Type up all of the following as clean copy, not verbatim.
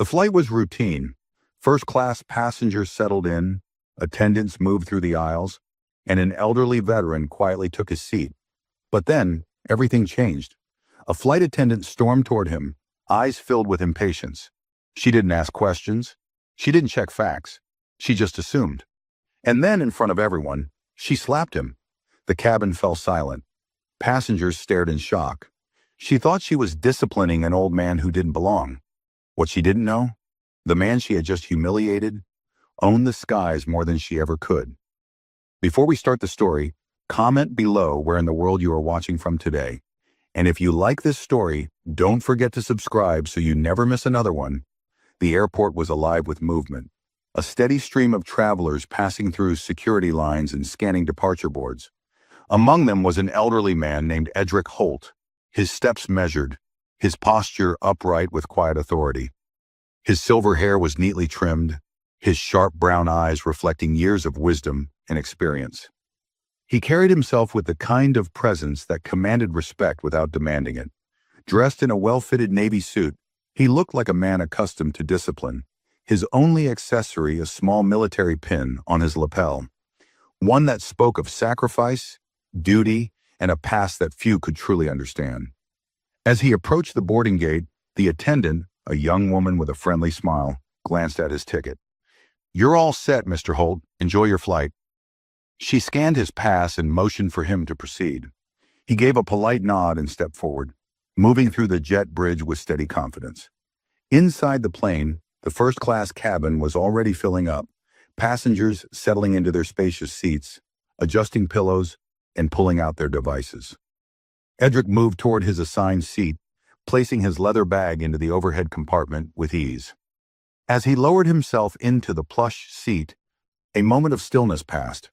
The flight was routine. First-class passengers settled in, attendants moved through the aisles, and an elderly veteran quietly took his seat. But then, everything changed. A flight attendant stormed toward him, eyes filled with impatience. She didn't ask questions. She didn't check facts. She just assumed. And then, in front of everyone, she slapped him. The cabin fell silent. Passengers stared in shock. She thought she was disciplining an old man who didn't belong. What she didn't know? The man she had just humiliated owned the skies more than she ever could. Before we start the story, comment below where in the world you are watching from today. And if you like this story, don't forget to subscribe so you never miss another one. The airport was alive with movement. A steady stream of travelers passing through security lines and scanning departure boards. Among them was an elderly man named Edric Holt, his steps measured, his posture upright with quiet authority. His silver hair was neatly trimmed, his sharp brown eyes reflecting years of wisdom and experience. He carried himself with the kind of presence that commanded respect without demanding it. Dressed in a well-fitted navy suit, he looked like a man accustomed to discipline, his only accessory a small military pin on his lapel, one that spoke of sacrifice, duty, and a past that few could truly understand. As he approached the boarding gate, the attendant, a young woman with a friendly smile, glanced at his ticket. "You're all set, Mr. Holt. Enjoy your flight." She scanned his pass and motioned for him to proceed. He gave a polite nod and stepped forward, moving through the jet bridge with steady confidence. Inside the plane, the first-class cabin was already filling up, passengers settling into their spacious seats, adjusting pillows, and pulling out their devices. Edric moved toward his assigned seat, placing his leather bag into the overhead compartment with ease. As he lowered himself into the plush seat, a moment of stillness passed.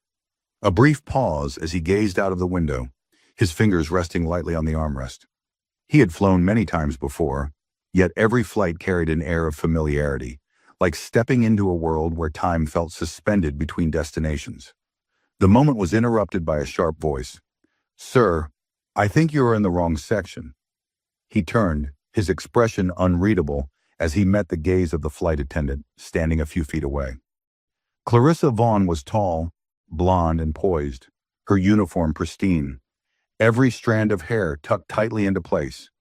A brief pause as he gazed out of the window, his fingers resting lightly on the armrest. He had flown many times before, yet every flight carried an air of familiarity, like stepping into a world where time felt suspended between destinations. The moment was interrupted by a sharp voice. "Sir, I think you are in the wrong section." He turned, his expression unreadable, as he met the gaze of the flight attendant, standing a few feet away. Clarissa Vaughn was tall, blonde, and poised, her uniform pristine, every strand of hair tucked tightly into place.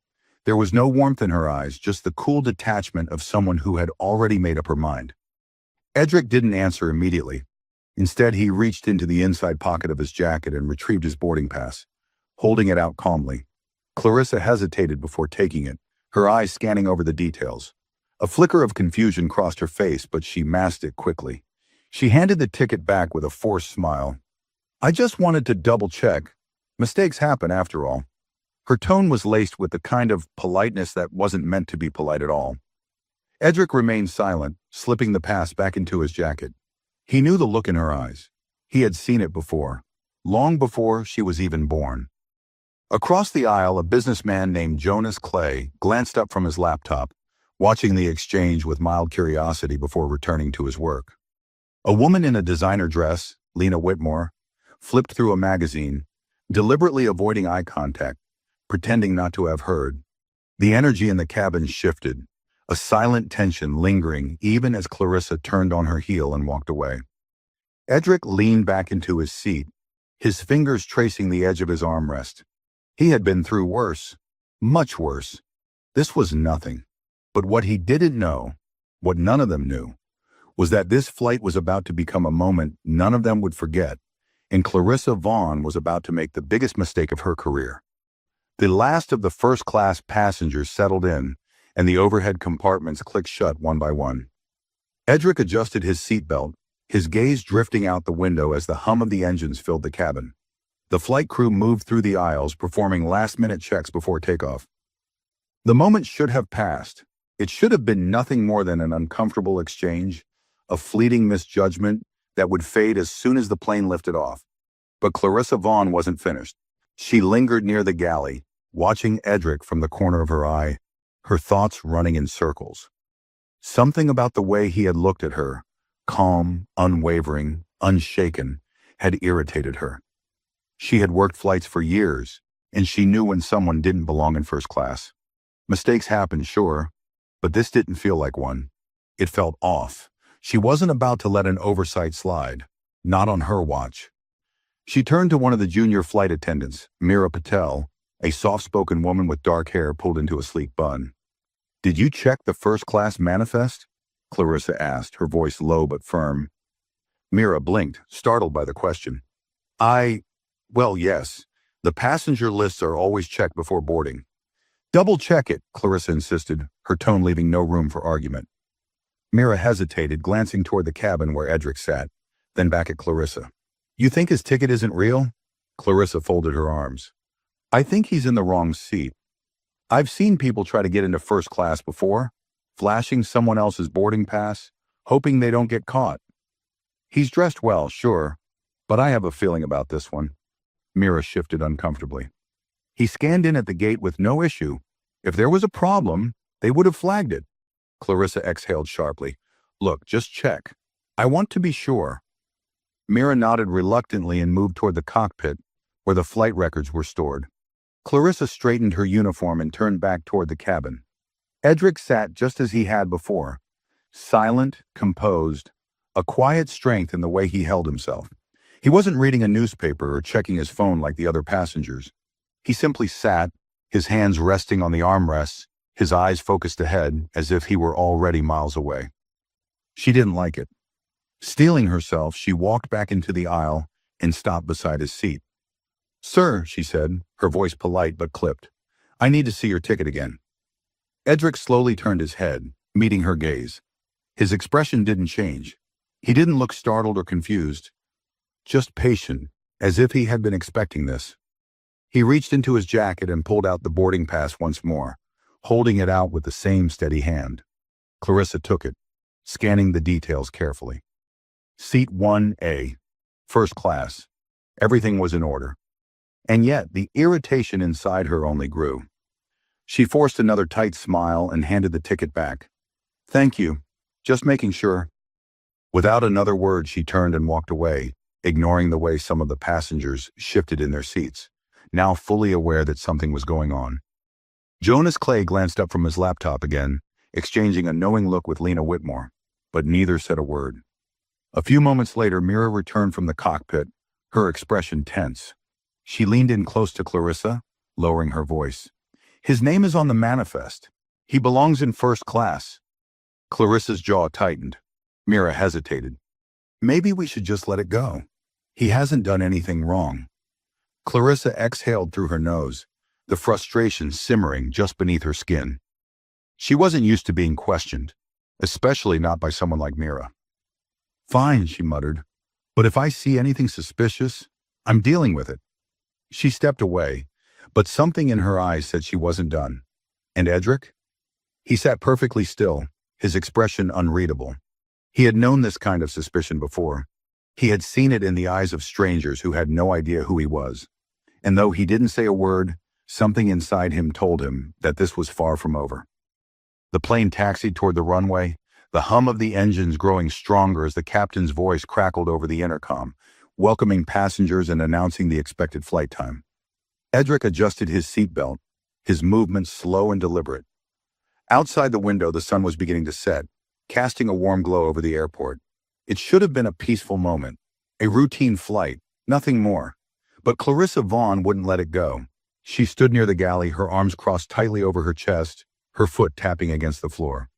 There was no warmth in her eyes, just the cool detachment of someone who had already made up her mind. Edric didn't answer immediately. Instead, he reached into the inside pocket of his jacket and retrieved his boarding pass, holding it out calmly. Clarissa hesitated before taking it, her eyes scanning over the details. A flicker of confusion crossed her face, but she masked it quickly. She handed the ticket back with a forced smile. "I just wanted to double-check. Mistakes happen, after all." Her tone was laced with the kind of politeness that wasn't meant to be polite at all. Edric remained silent, slipping the pass back into his jacket. He knew the look in her eyes. He had seen it before, long before she was even born. Across the aisle, a businessman named Jonas Clay glanced up from his laptop, watching the exchange with mild curiosity before returning to his work. A woman in a designer dress, Lena Whitmore, flipped through a magazine, deliberately avoiding eye contact, pretending not to have heard. The energy in the cabin shifted, a silent tension lingering even as Clarissa turned on her heel and walked away. Edric leaned back into his seat, his fingers tracing the edge of his armrest. He had been through worse, much worse. This was nothing. But what he didn't know, what none of them knew, was that this flight was about to become a moment none of them would forget, and Clarissa Vaughn was about to make the biggest mistake of her career. The last of the first-class passengers settled in, and the overhead compartments clicked shut one by one. Edric adjusted his seatbelt, his gaze drifting out the window as the hum of the engines filled the cabin. The flight crew moved through the aisles, performing last-minute checks before takeoff. The moment should have passed. It should have been nothing more than an uncomfortable exchange, a fleeting misjudgment that would fade as soon as the plane lifted off. But Clarissa Vaughn wasn't finished. She lingered near the galley, watching Edric from the corner of her eye, her thoughts running in circles. Something about the way he had looked at her, calm, unwavering, unshaken, had irritated her. She had worked flights for years, and she knew when someone didn't belong in first class. Mistakes happen, sure, but this didn't feel like one. It felt off. She wasn't about to let an oversight slide. Not on her watch. She turned to one of the junior flight attendants, Meera Patel, a soft-spoken woman with dark hair pulled into a sleek bun. "Did you check the first-class manifest?" Clarissa asked, her voice low but firm. Meera blinked, startled by the question. Well, yes. The passenger lists are always checked before boarding." "Double-check it," Clarissa insisted, her tone leaving no room for argument. Meera hesitated, glancing toward the cabin where Edric sat, then back at Clarissa. "You think his ticket isn't real?" Clarissa folded her arms. "I think he's in the wrong seat. I've seen people try to get into first class before, flashing someone else's boarding pass, hoping they don't get caught. He's dressed well, sure, but I have a feeling about this one." Meera shifted uncomfortably. "He scanned in at the gate with no issue. If there was a problem, they would have flagged it." Clarissa exhaled sharply. "Look, just check. I want to be sure." Meera nodded reluctantly and moved toward the cockpit, where the flight records were stored. Clarissa straightened her uniform and turned back toward the cabin. Edric sat just as he had before, silent, composed, a quiet strength in the way he held himself. He wasn't reading a newspaper or checking his phone like the other passengers. He simply sat, his hands resting on the armrests, his eyes focused ahead as if he were already miles away. She didn't like it. Steeling herself, she walked back into the aisle and stopped beside his seat. "Sir," she said, her voice polite but clipped, "I need to see your ticket again." Edric slowly turned his head, meeting her gaze. His expression didn't change. He didn't look startled or confused, just patient, as if he had been expecting this. He reached into his jacket and pulled out the boarding pass once more, holding it out with the same steady hand. Clarissa took it, scanning the details carefully. Seat 1A, first class. Everything was in order. And yet, the irritation inside her only grew. She forced another tight smile and handed the ticket back. "Thank you. Just making sure." Without another word, she turned and walked away, ignoring the way some of the passengers shifted in their seats, now fully aware that something was going on. Jonas Clay glanced up from his laptop again, exchanging a knowing look with Lena Whitmore, but neither said a word. A few moments later, Meera returned from the cockpit, her expression tense. She leaned in close to Clarissa, lowering her voice. "His name is on the manifest. He belongs in first class." Clarissa's jaw tightened. Meera hesitated. "Maybe we should just let it go. He hasn't done anything wrong." Clarissa exhaled through her nose, the frustration simmering just beneath her skin. She wasn't used to being questioned, especially not by someone like Meera. "Fine," she muttered, "but if I see anything suspicious, I'm dealing with it." She stepped away, but something in her eyes said she wasn't done. And Edric? He sat perfectly still, his expression unreadable. He had known this kind of suspicion before. He had seen it in the eyes of strangers who had no idea who he was. And though he didn't say a word, something inside him told him that this was far from over. The plane taxied toward the runway, the hum of the engines growing stronger as the captain's voice crackled over the intercom, welcoming passengers and announcing the expected flight time. Edric adjusted his seatbelt, his movements slow and deliberate. Outside the window, the sun was beginning to set, casting a warm glow over the airport. It should have been a peaceful moment, a routine flight, nothing more. But Clarissa Vaughn wouldn't let it go. She stood near the galley, her arms crossed tightly over her chest, her foot tapping against the floor.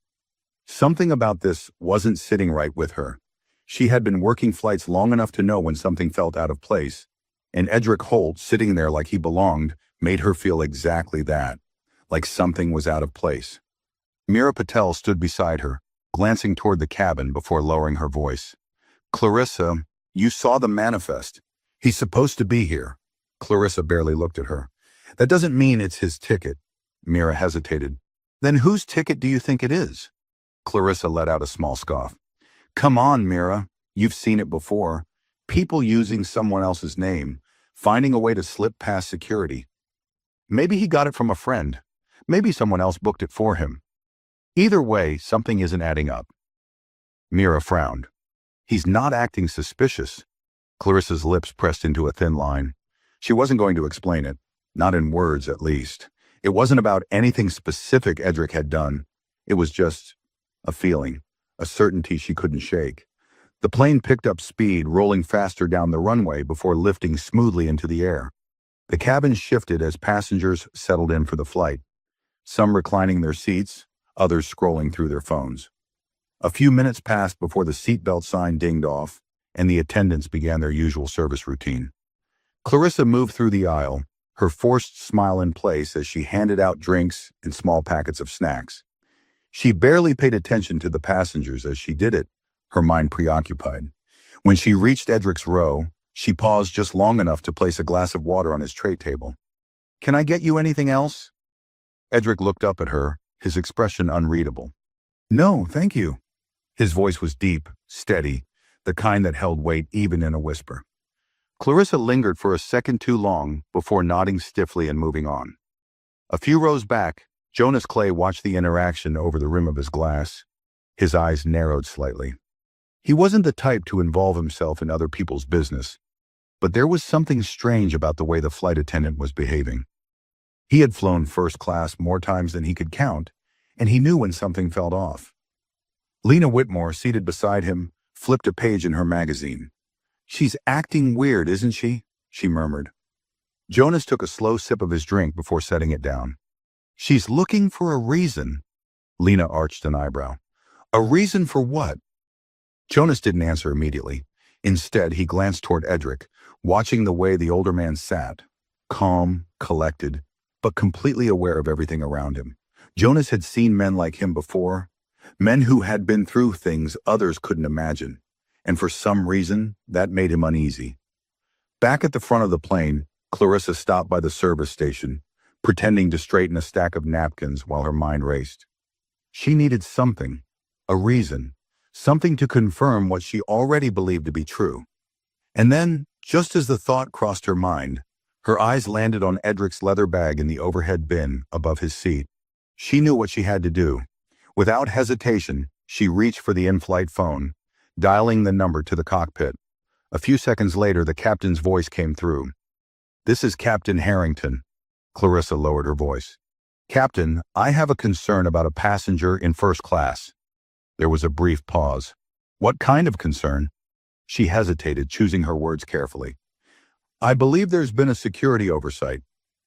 Something about this wasn't sitting right with her. She had been working flights long enough to know when something felt out of place, and Edric Holt, sitting there like he belonged, made her feel exactly that, like something was out of place. Meera Patel stood beside her, glancing toward the cabin before lowering her voice. "Clarissa, you saw the manifest. He's supposed to be here." Clarissa barely looked at her. "That doesn't mean it's his ticket." Meera hesitated. "Then whose ticket do you think it is?" Clarissa let out a small scoff. "Come on, Meera. You've seen it before. People using someone else's name, finding a way to slip past security. Maybe he got it from a friend. Maybe someone else booked it for him. Either way, something isn't adding up." Meera frowned. "He's not acting suspicious." Clarissa's lips pressed into a thin line. She wasn't going to explain it, not in words at least. It wasn't about anything specific Edric had done. It was just a feeling, a certainty she couldn't shake. The plane picked up speed, rolling faster down the runway before lifting smoothly into the air. The cabin shifted as passengers settled in for the flight, some reclining their seats, others scrolling through their phones. A few minutes passed before the seatbelt sign dinged off, and the attendants began their usual service routine. Clarissa moved through the aisle, her forced smile in place as she handed out drinks and small packets of snacks. She barely paid attention to the passengers as she did it, her mind preoccupied. When she reached Edric's row, she paused just long enough to place a glass of water on his tray table. "Can I get you anything else?" Edric looked up at her, his expression unreadable. "No, thank you." His voice was deep, steady, the kind that held weight even in a whisper. Clarissa lingered for a second too long before nodding stiffly and moving on. A few rows back, Jonas Clay watched the interaction over the rim of his glass. His eyes narrowed slightly. He wasn't the type to involve himself in other people's business, but there was something strange about the way the flight attendant was behaving. He had flown first class more times than he could count, and he knew when something felt off. Lena Whitmore, seated beside him, flipped a page in her magazine. "She's acting weird, isn't she?" she murmured. Jonas took a slow sip of his drink before setting it down. "She's looking for a reason." Lena arched an eyebrow. "A reason for what?" Jonas didn't answer immediately. Instead, he glanced toward Edric, watching the way the older man sat, calm, collected, but completely aware of everything around him. Jonas had seen men like him before, men who had been through things others couldn't imagine, and for some reason, that made him uneasy. Back at the front of the plane, Clarissa stopped by the service station, pretending to straighten a stack of napkins while her mind raced. She needed something, a reason, something to confirm what she already believed to be true. And then, just as the thought crossed her mind, her eyes landed on Edric's leather bag in the overhead bin above his seat. She knew what she had to do. Without hesitation, she reached for the in-flight phone, dialing the number to the cockpit. A few seconds later, the captain's voice came through. "This is Captain Harrington." Clarissa lowered her voice. "Captain, I have a concern about a passenger in first class." There was a brief pause. "What kind of concern?" She hesitated, choosing her words carefully. "I believe there's been a security oversight.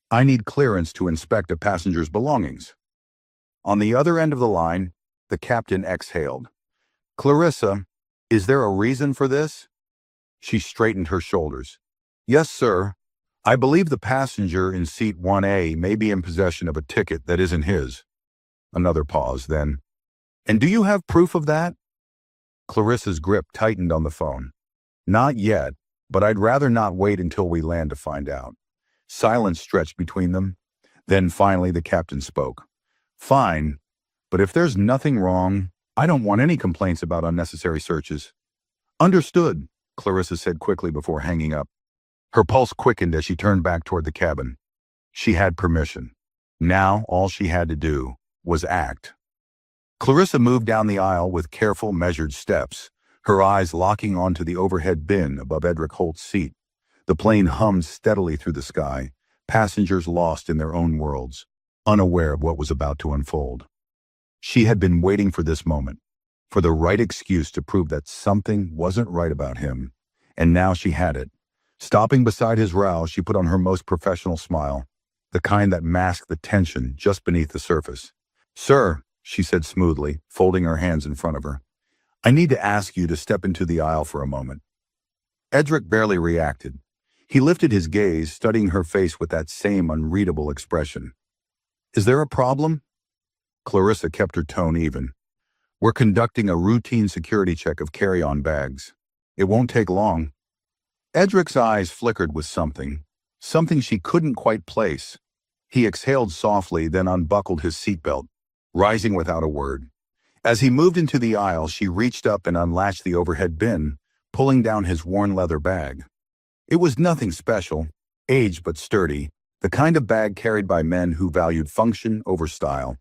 I need clearance to inspect a passenger's belongings." On the other end of the line, the captain exhaled. "Clarissa, is there a reason for this?" She straightened her shoulders. "Yes, sir. I believe the passenger in seat 1A may be in possession of a ticket that isn't his." Another pause, then. "And do you have proof of that?" Clarissa's grip tightened on the phone. "Not yet, but I'd rather not wait until we land to find out." Silence stretched between them. Then finally the captain spoke. "Fine, but if there's nothing wrong, I don't want any complaints about unnecessary searches." "Understood," Clarissa said quickly before hanging up. Her pulse quickened as she turned back toward the cabin. She had permission. Now all she had to do was act. Clarissa moved down the aisle with careful, measured steps, her eyes locking onto the overhead bin above Edric Holt's seat. The plane hummed steadily through the sky, passengers lost in their own worlds, unaware of what was about to unfold. She had been waiting for this moment, for the right excuse to prove that something wasn't right about him, and now she had it. Stopping beside his row, she put on her most professional smile, the kind that masked the tension just beneath the surface. "Sir," she said smoothly, folding her hands in front of her, "I need to ask you to step into the aisle for a moment." Edric barely reacted. He lifted his gaze, studying her face with that same unreadable expression. "Is there a problem?" Clarissa kept her tone even. "We're conducting a routine security check of carry-on bags. It won't take long." Edric's eyes flickered with something she couldn't quite place. He exhaled softly, then unbuckled his seatbelt, rising without a word. As he moved into the aisle, she reached up and unlatched the overhead bin, pulling down his worn leather bag. It was nothing special, aged but sturdy, the kind of bag carried by men who valued function over style.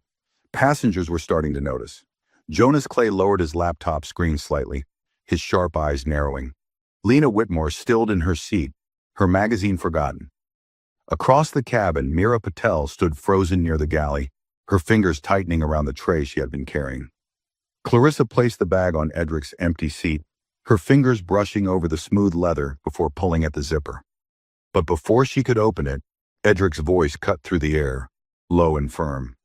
Passengers were starting to notice. Jonas Clay lowered his laptop screen slightly, his sharp eyes narrowing. Lena Whitmore stilled in her seat, her magazine forgotten. Across the cabin, Meera Patel stood frozen near the galley, her fingers tightening around the tray she had been carrying. Clarissa placed the bag on Edric's empty seat, her fingers brushing over the smooth leather before pulling at the zipper. But before she could open it, Edric's voice cut through the air, low and firm.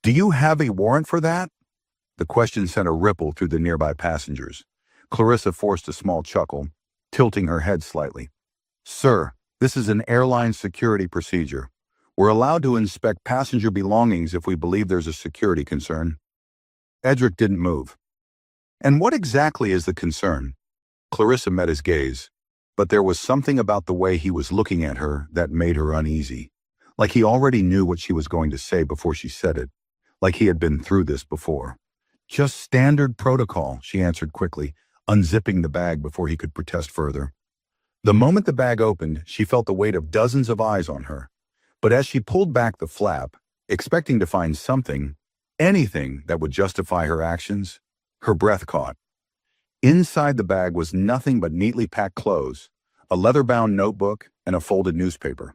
"Do you have a warrant for that?" The question sent a ripple through the nearby passengers. Clarissa forced a small chuckle, tilting her head slightly. "Sir, this is an airline security procedure. We're allowed to inspect passenger belongings if we believe there's a security concern." Edric didn't move. "And what exactly is the concern?" Clarissa met his gaze, but there was something about the way he was looking at her that made her uneasy. Like he already knew what she was going to say before she said it. Like he had been through this before. "Just standard protocol," she answered quickly, unzipping the bag before he could protest further. The moment the bag opened, she felt the weight of dozens of eyes on her. But as she pulled back the flap, expecting to find something, anything that would justify her actions, her breath caught. Inside the bag was nothing but neatly packed clothes, a leather-bound notebook, and a folded newspaper.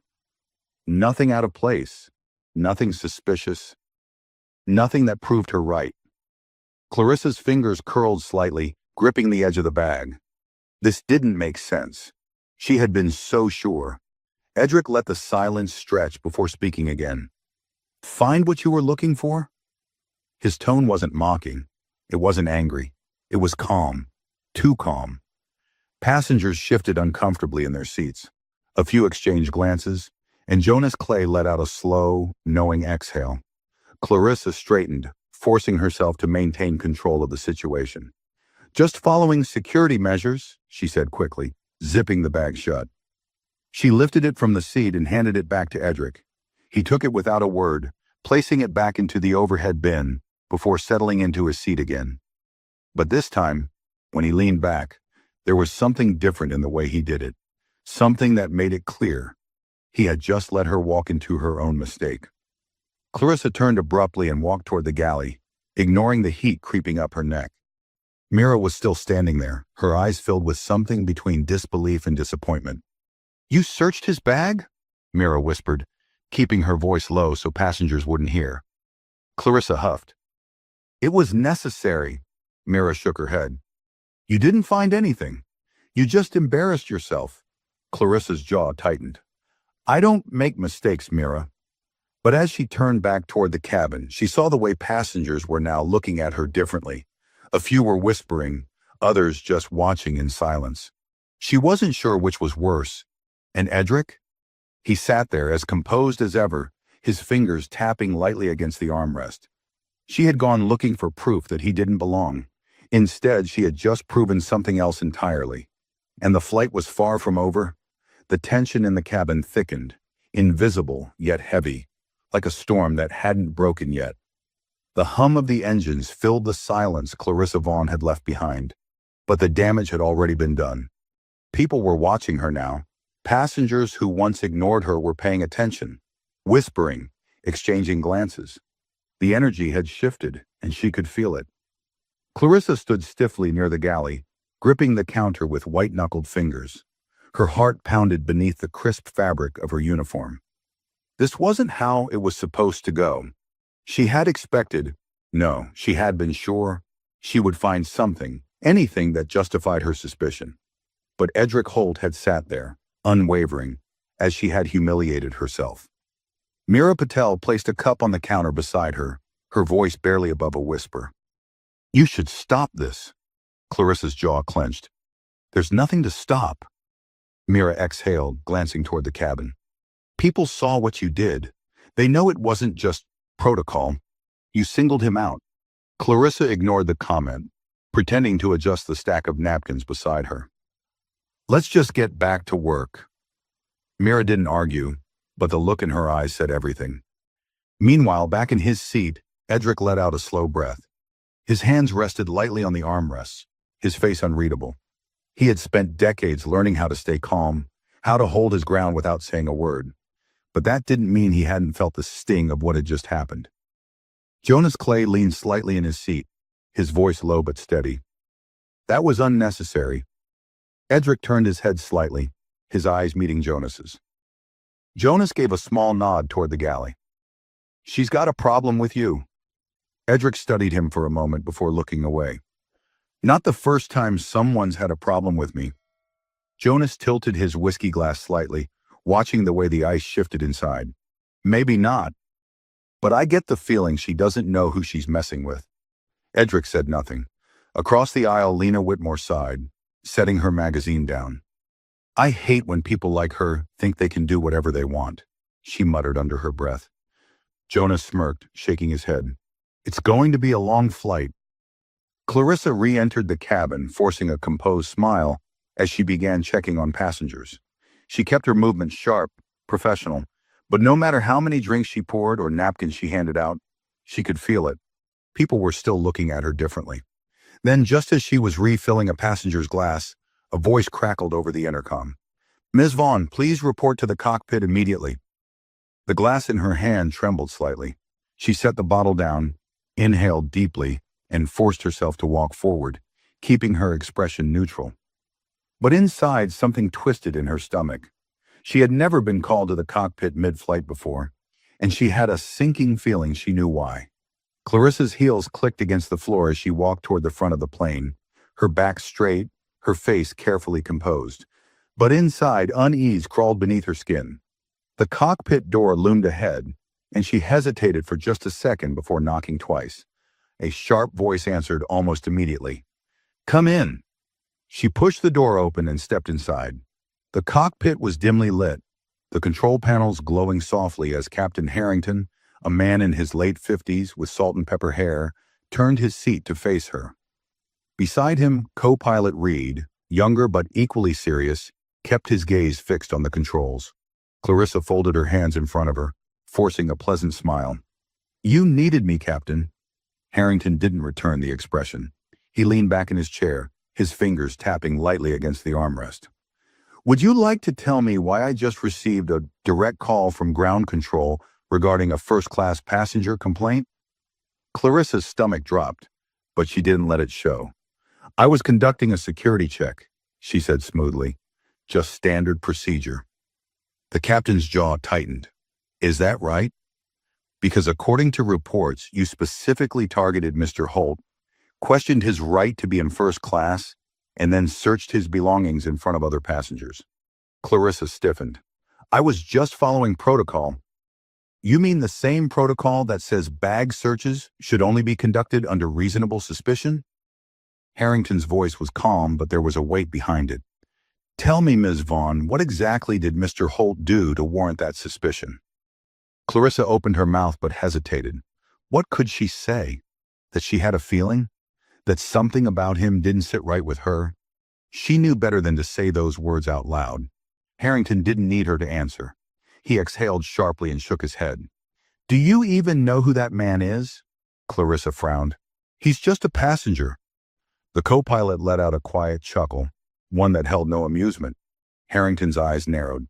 Nothing out of place, nothing suspicious, nothing that proved her right. Clarissa's fingers curled slightly, gripping the edge of the bag. This didn't make sense. She had been so sure. Edric let the silence stretch before speaking again. "Find what you were looking for?" His tone wasn't mocking. It wasn't angry. It was calm. Too calm. Passengers shifted uncomfortably in their seats. A few exchanged glances, and Jonas Clay let out a slow, knowing exhale. Clarissa straightened, forcing herself to maintain control of the situation. "Just following security measures," she said quickly, zipping the bag shut. She lifted it from the seat and handed it back to Edric. He took it without a word, placing it back into the overhead bin before settling into his seat again. But this time, when he leaned back, there was something different in the way he did it, something that made it clear. He had just let her walk into her own mistake. Clarissa turned abruptly and walked toward the galley, ignoring the heat creeping up her neck. Mira was still standing there, her eyes filled with something between disbelief and disappointment. "You searched his bag?" Mira whispered, keeping her voice low so passengers wouldn't hear. Clarissa huffed. "It was necessary." Mira shook her head. "You didn't find anything. You just embarrassed yourself." Clarissa's jaw tightened. "I don't make mistakes, Mira." But as she turned back toward the cabin, she saw the way passengers were now looking at her differently. A few were whispering, others just watching in silence. She wasn't sure which was worse. And Edric? He sat there as composed as ever, his fingers tapping lightly against the armrest. She had gone looking for proof that he didn't belong. Instead, she had just proven something else entirely. And the flight was far from over. The tension in the cabin thickened, invisible yet heavy, like a storm that hadn't broken yet. The hum of the engines filled the silence Clarissa Vaughn had left behind, but the damage had already been done. People were watching her now. Passengers who once ignored her were paying attention, whispering, exchanging glances. The energy had shifted, and she could feel it. Clarissa stood stiffly near the galley, gripping the counter with white-knuckled fingers. Her heart pounded beneath the crisp fabric of her uniform. This wasn't how it was supposed to go. She had expected, no, she had been sure, she would find something, anything that justified her suspicion. But Edric Holt had sat there, unwavering, as she had humiliated herself. Mira Patel placed a cup on the counter beside her, her voice barely above a whisper. "You should stop this." Clarissa's jaw clenched. "There's nothing to stop." Mira exhaled, glancing toward the cabin. "People saw what you did. They know it wasn't just protocol. You singled him out." Clarissa ignored the comment, pretending to adjust the stack of napkins beside her. "Let's just get back to work." Mira didn't argue, but the look in her eyes said everything. Meanwhile, back in his seat, Edric let out a slow breath. His hands rested lightly on the armrests, his face unreadable. He had spent decades learning how to stay calm, how to hold his ground without saying a word. But that didn't mean he hadn't felt the sting of what had just happened. Jonas Clay leaned slightly in his seat, his voice low but steady. "That was unnecessary." Edric turned his head slightly, his eyes meeting Jonas's. Jonas gave a small nod toward the galley. "She's got a problem with you." Edric studied him for a moment before looking away. Not the first time someone's had a problem with me. Jonas tilted his whiskey glass slightly, watching the way the ice shifted inside. Maybe not, but I get the feeling she doesn't know who she's messing with. Edric said nothing. Across the aisle, Lena Whitmore sighed, setting her magazine down. I hate when people like her think they can do whatever they want, she muttered under her breath. Jonas smirked, shaking his head. It's going to be a long flight. Clarissa re-entered the cabin, forcing a composed smile as she began checking on passengers. She kept her movements sharp, professional, but no matter how many drinks she poured or napkins she handed out, she could feel it. People were still looking at her differently. Then, just as she was refilling a passenger's glass, a voice crackled over the intercom. Ms. Vaughn, please report to the cockpit immediately. The glass in her hand trembled slightly. She set the bottle down, inhaled deeply, and forced herself to walk forward, keeping her expression neutral. But inside, something twisted in her stomach. She had never been called to the cockpit mid-flight before, and she had a sinking feeling she knew why. Clarissa's heels clicked against the floor as she walked toward the front of the plane, her back straight, her face carefully composed. But inside, unease crawled beneath her skin. The cockpit door loomed ahead, and she hesitated for just a second before knocking twice. A sharp voice answered almost immediately. Come in. She pushed the door open and stepped inside. The cockpit was dimly lit, the control panels glowing softly as Captain Harrington, a man in his late 50s with salt and pepper hair, turned his seat to face her. Beside him, co-pilot Reed, younger but equally serious, kept his gaze fixed on the controls. Clarissa folded her hands in front of her, forcing a pleasant smile. You needed me, Captain. Harrington didn't return the expression. He leaned back in his chair, his fingers tapping lightly against the armrest. Would you like to tell me why I just received a direct call from ground control regarding a first-class passenger complaint? Clarissa's stomach dropped, but she didn't let it show. I was conducting a security check, she said smoothly. Just standard procedure. The captain's jaw tightened. Is that right? Because according to reports, you specifically targeted Mr. Holt, questioned his right to be in first class, and then searched his belongings in front of other passengers. Clarissa stiffened. I was just following protocol. You mean the same protocol that says bag searches should only be conducted under reasonable suspicion? Harrington's voice was calm, but there was a weight behind it. Tell me, Ms. Vaughn, what exactly did Mr. Holt do to warrant that suspicion? Clarissa opened her mouth but hesitated. What could she say? That she had a feeling? That something about him didn't sit right with her? She knew better than to say those words out loud. Harrington didn't need her to answer. He exhaled sharply and shook his head. Do you even know who that man is? Clarissa frowned. He's just a passenger. The co-pilot let out a quiet chuckle, one that held no amusement. Harrington's eyes narrowed.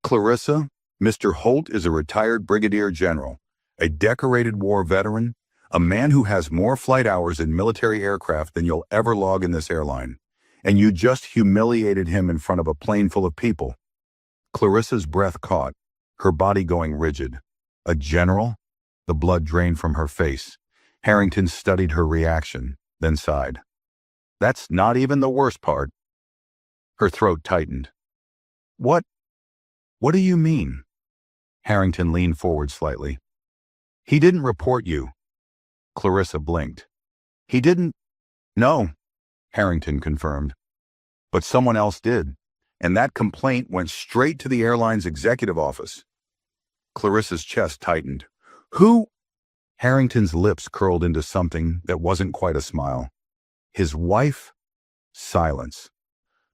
Clarissa, Mr. Holt is a retired brigadier general, a decorated war veteran, a man who has more flight hours in military aircraft than you'll ever log in this airline. And you just humiliated him in front of a plane full of people. Clarissa's breath caught, her body going rigid. A general? The blood drained from her face. Harrington studied her reaction, then sighed. That's not even the worst part. Her throat tightened. What do you mean? Harrington leaned forward slightly. He didn't report you. Clarissa blinked. He didn't? No, Harrington confirmed. But someone else did, and that complaint went straight to the airline's executive office. Clarissa's chest tightened. Who? Harrington's lips curled into something that wasn't quite a smile. His wife? Silence.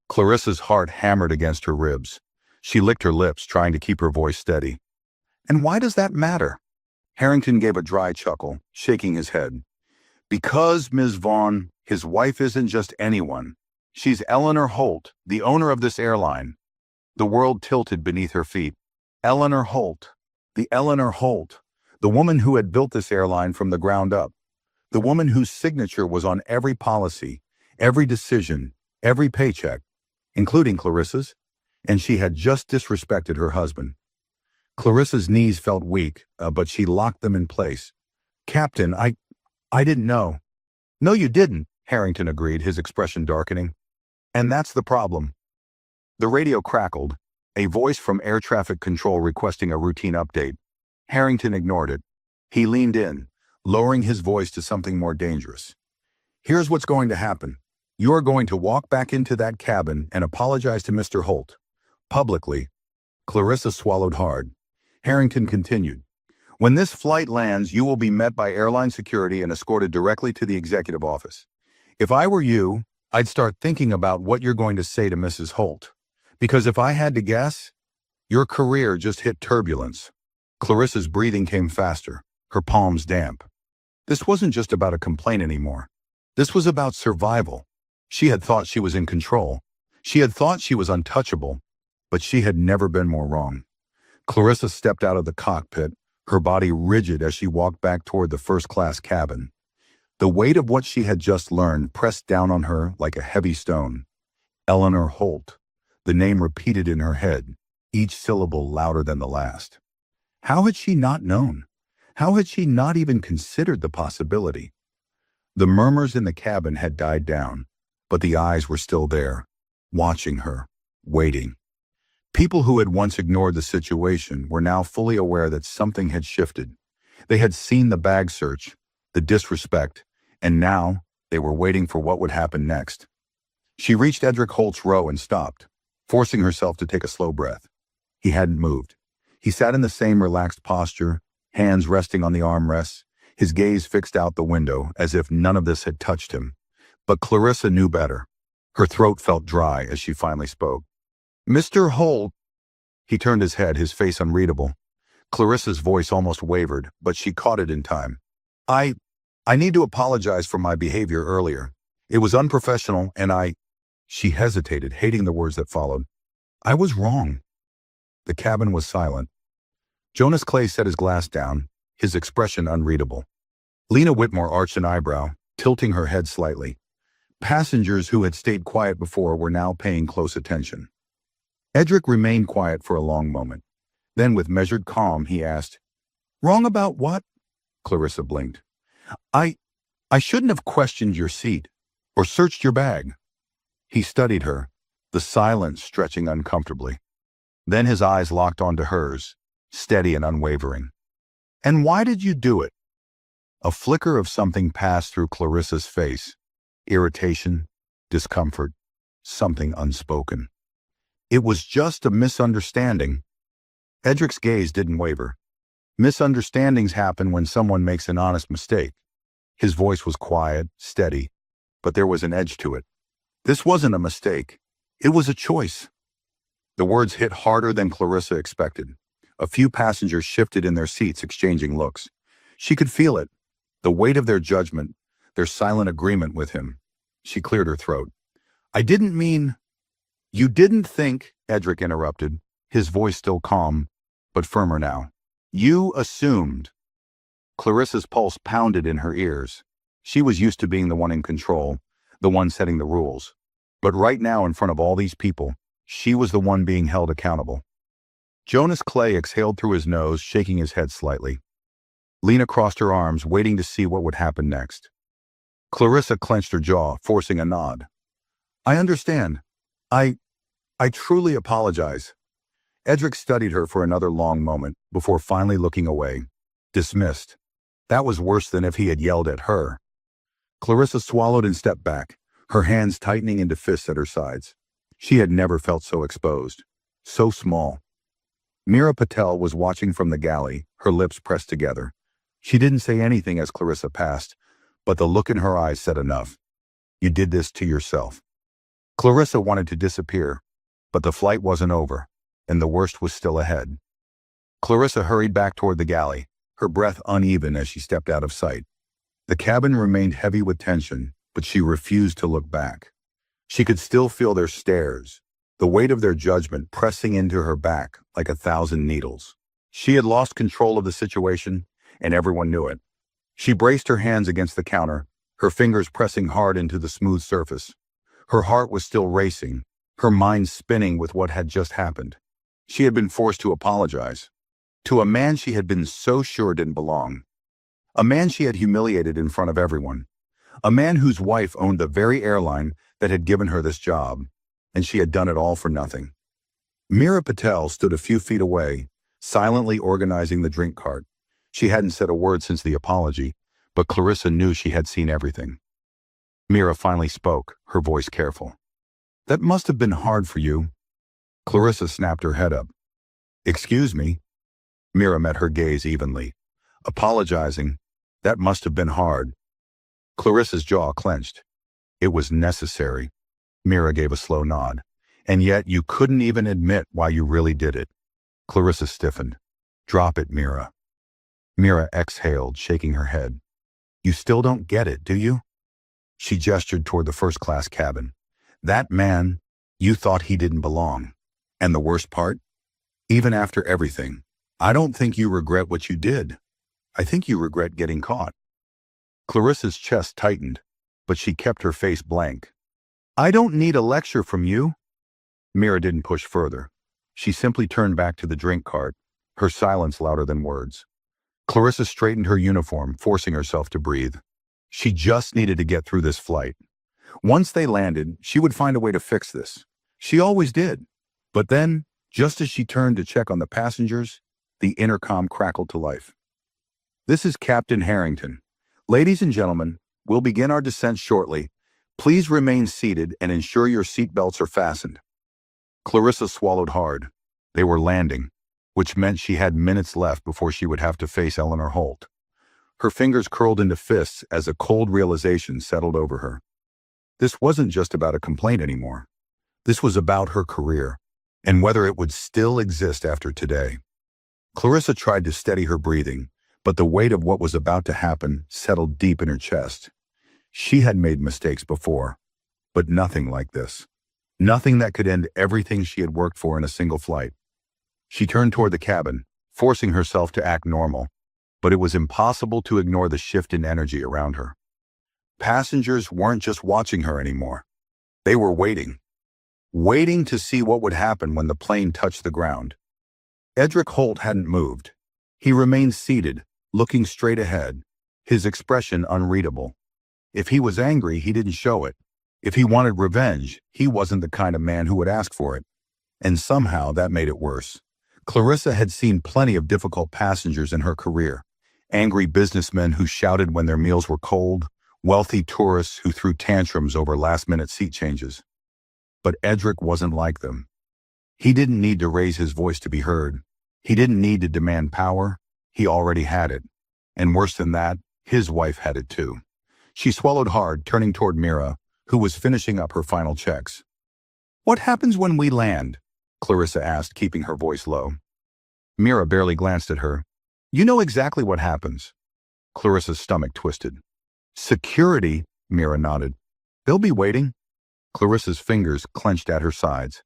Clarissa's heart hammered against her ribs. She licked her lips, trying to keep her voice steady. And why does that matter? Harrington gave a dry chuckle, shaking his head. Because, Ms. Vaughn, his wife isn't just anyone. She's Eleanor Holt, the owner of this airline. The world tilted beneath her feet. Eleanor Holt. The Eleanor Holt. The woman who had built this airline from the ground up. The woman whose signature was on every policy, every decision, every paycheck, including Clarissa's, and she had just disrespected her husband. Clarissa's knees felt weak, but she locked them in place. Captain, I didn't know. No, you didn't, Harrington agreed, his expression darkening. And that's the problem. The radio crackled, a voice from air traffic control requesting a routine update. Harrington ignored it. He leaned in, lowering his voice to something more dangerous. Here's what's going to happen. You're going to walk back into that cabin and apologize to Mr. Holt. Publicly. Clarissa swallowed hard. Harrington continued. When this flight lands, you will be met by airline security and escorted directly to the executive office. If I were you, I'd start thinking about what you're going to say to Mrs. Holt. Because if I had to guess, your career just hit turbulence. Clarissa's breathing came faster, her palms damp. This wasn't just about a complaint anymore. This was about survival. She had thought she was in control. She had thought she was untouchable, but she had never been more wrong. Clarissa stepped out of the cockpit, her body rigid as she walked back toward the first-class cabin. The weight of what she had just learned pressed down on her like a heavy stone. Eleanor Holt, the name repeated in her head, each syllable louder than the last. How had she not known? How had she not even considered the possibility? The murmurs in the cabin had died down, but the eyes were still there, watching her, waiting. People who had once ignored the situation were now fully aware that something had shifted. They had seen the bag search, the disrespect, and now they were waiting for what would happen next. She reached Edric Holt's row and stopped, forcing herself to take a slow breath. He hadn't moved. He sat in the same relaxed posture, hands resting on the armrests, his gaze fixed out the window as if none of this had touched him. But Clarissa knew better. Her throat felt dry as she finally spoke. Mr. Holt. He turned his head, his face unreadable. Clarissa's voice almost wavered, but she caught it in time. I need to apologize for my behavior earlier. It was unprofessional and She hesitated, hating the words that followed. I was wrong. The cabin was silent. Jonas Clay set his glass down, his expression unreadable. Lena Whitmore arched an eyebrow, tilting her head slightly. Passengers who had stayed quiet before were now paying close attention. Edric remained quiet for a long moment. Then, with measured calm, he asked, Wrong about what? Clarissa blinked. I shouldn't have questioned your seat, or searched your bag. He studied her, the silence stretching uncomfortably. Then his eyes locked onto hers, steady and unwavering. And why did you do it? A flicker of something passed through Clarissa's face. Irritation, discomfort, something unspoken. It was just a misunderstanding. Edric's gaze didn't waver. Misunderstandings happen when someone makes an honest mistake. His voice was quiet, steady, but there was an edge to it. This wasn't a mistake. It was a choice. The words hit harder than Clarissa expected. A few passengers shifted in their seats, exchanging looks. She could feel it, the weight of their judgment, their silent agreement with him. She cleared her throat. I didn't mean... You didn't think, Edric interrupted, his voice still calm, but firmer now. You assumed. Clarissa's pulse pounded in her ears. She was used to being the one in control, the one setting the rules. But right now, in front of all these people, she was the one being held accountable. Jonas Clay exhaled through his nose, shaking his head slightly. Lena crossed her arms, waiting to see what would happen next. Clarissa clenched her jaw, forcing a nod. I understand. I truly apologize. Edric studied her for another long moment before finally looking away, dismissed. That was worse than if he had yelled at her. Clarissa swallowed and stepped back, her hands tightening into fists at her sides. She had never felt so exposed, so small. Meera Patel was watching from the galley, her lips pressed together. She didn't say anything as Clarissa passed, but the look in her eyes said enough. You did this to yourself. Clarissa wanted to disappear, but the flight wasn't over, and the worst was still ahead. Clarissa hurried back toward the galley, her breath uneven as she stepped out of sight. The cabin remained heavy with tension, but she refused to look back. She could still feel their stares, the weight of their judgment pressing into her back like 1,000 needles. She had lost control of the situation, and everyone knew it. She braced her hands against the counter, her fingers pressing hard into the smooth surface. Her heart was still racing, her mind spinning with what had just happened. She had been forced to apologize. To a man she had been so sure didn't belong. A man she had humiliated in front of everyone. A man whose wife owned the very airline that had given her this job, and she had done it all for nothing. Meera Patel stood a few feet away, silently organizing the drink cart. She hadn't said a word since the apology, but Clarissa knew she had seen everything. Meera finally spoke, her voice careful. "That must have been hard for you." Clarissa snapped her head up. "Excuse me?" Meera met her gaze evenly. Apologizing, that must have been hard. Clarissa's jaw clenched. It was necessary. Meera gave a slow nod. And yet you couldn't even admit why you really did it. Clarissa stiffened. "Drop it, Meera." Meera exhaled, shaking her head. "You still don't get it, do you?" She gestured toward the first-class cabin. "That man, you thought he didn't belong. And the worst part? Even after everything, I don't think you regret what you did. I think you regret getting caught." Clarissa's chest tightened, but she kept her face blank. "I don't need a lecture from you." Meera didn't push further. She simply turned back to the drink cart, her silence louder than words. Clarissa straightened her uniform, forcing herself to breathe. She just needed to get through this flight. Once they landed, she would find a way to fix this. She always did. But then, just as she turned to check on the passengers, the intercom crackled to life. "This is Captain Harrington. Ladies and gentlemen, we'll begin our descent shortly. Please remain seated and ensure your seatbelts are fastened." Clarissa swallowed hard. They were landing, which meant she had minutes left before she would have to face Eleanor Holt. Her fingers curled into fists as a cold realization settled over her. This wasn't just about a complaint anymore. This was about her career, and whether it would still exist after today. Clarissa tried to steady her breathing, but the weight of what was about to happen settled deep in her chest. She had made mistakes before, but nothing like this. Nothing that could end everything she had worked for in a single flight. She turned toward the cabin, forcing herself to act normal, but it was impossible to ignore the shift in energy around her. Passengers weren't just watching her anymore. They were waiting. Waiting to see what would happen when the plane touched the ground. Edric Holt hadn't moved. He remained seated, looking straight ahead, his expression unreadable. If he was angry, he didn't show it. If he wanted revenge, he wasn't the kind of man who would ask for it. And somehow that made it worse. Clarissa had seen plenty of difficult passengers in her career. Angry businessmen who shouted when their meals were cold, wealthy tourists who threw tantrums over last-minute seat changes. But Edric wasn't like them. He didn't need to raise his voice to be heard. He didn't need to demand power. He already had it. And worse than that, his wife had it too. She swallowed hard, turning toward Meera, who was finishing up her final checks. "What happens when we land?" Clarissa asked, keeping her voice low. Meera barely glanced at her. "You know exactly what happens." Clarissa's stomach twisted. "Security," Meera nodded. "They'll be waiting." Clarissa's fingers clenched at her sides.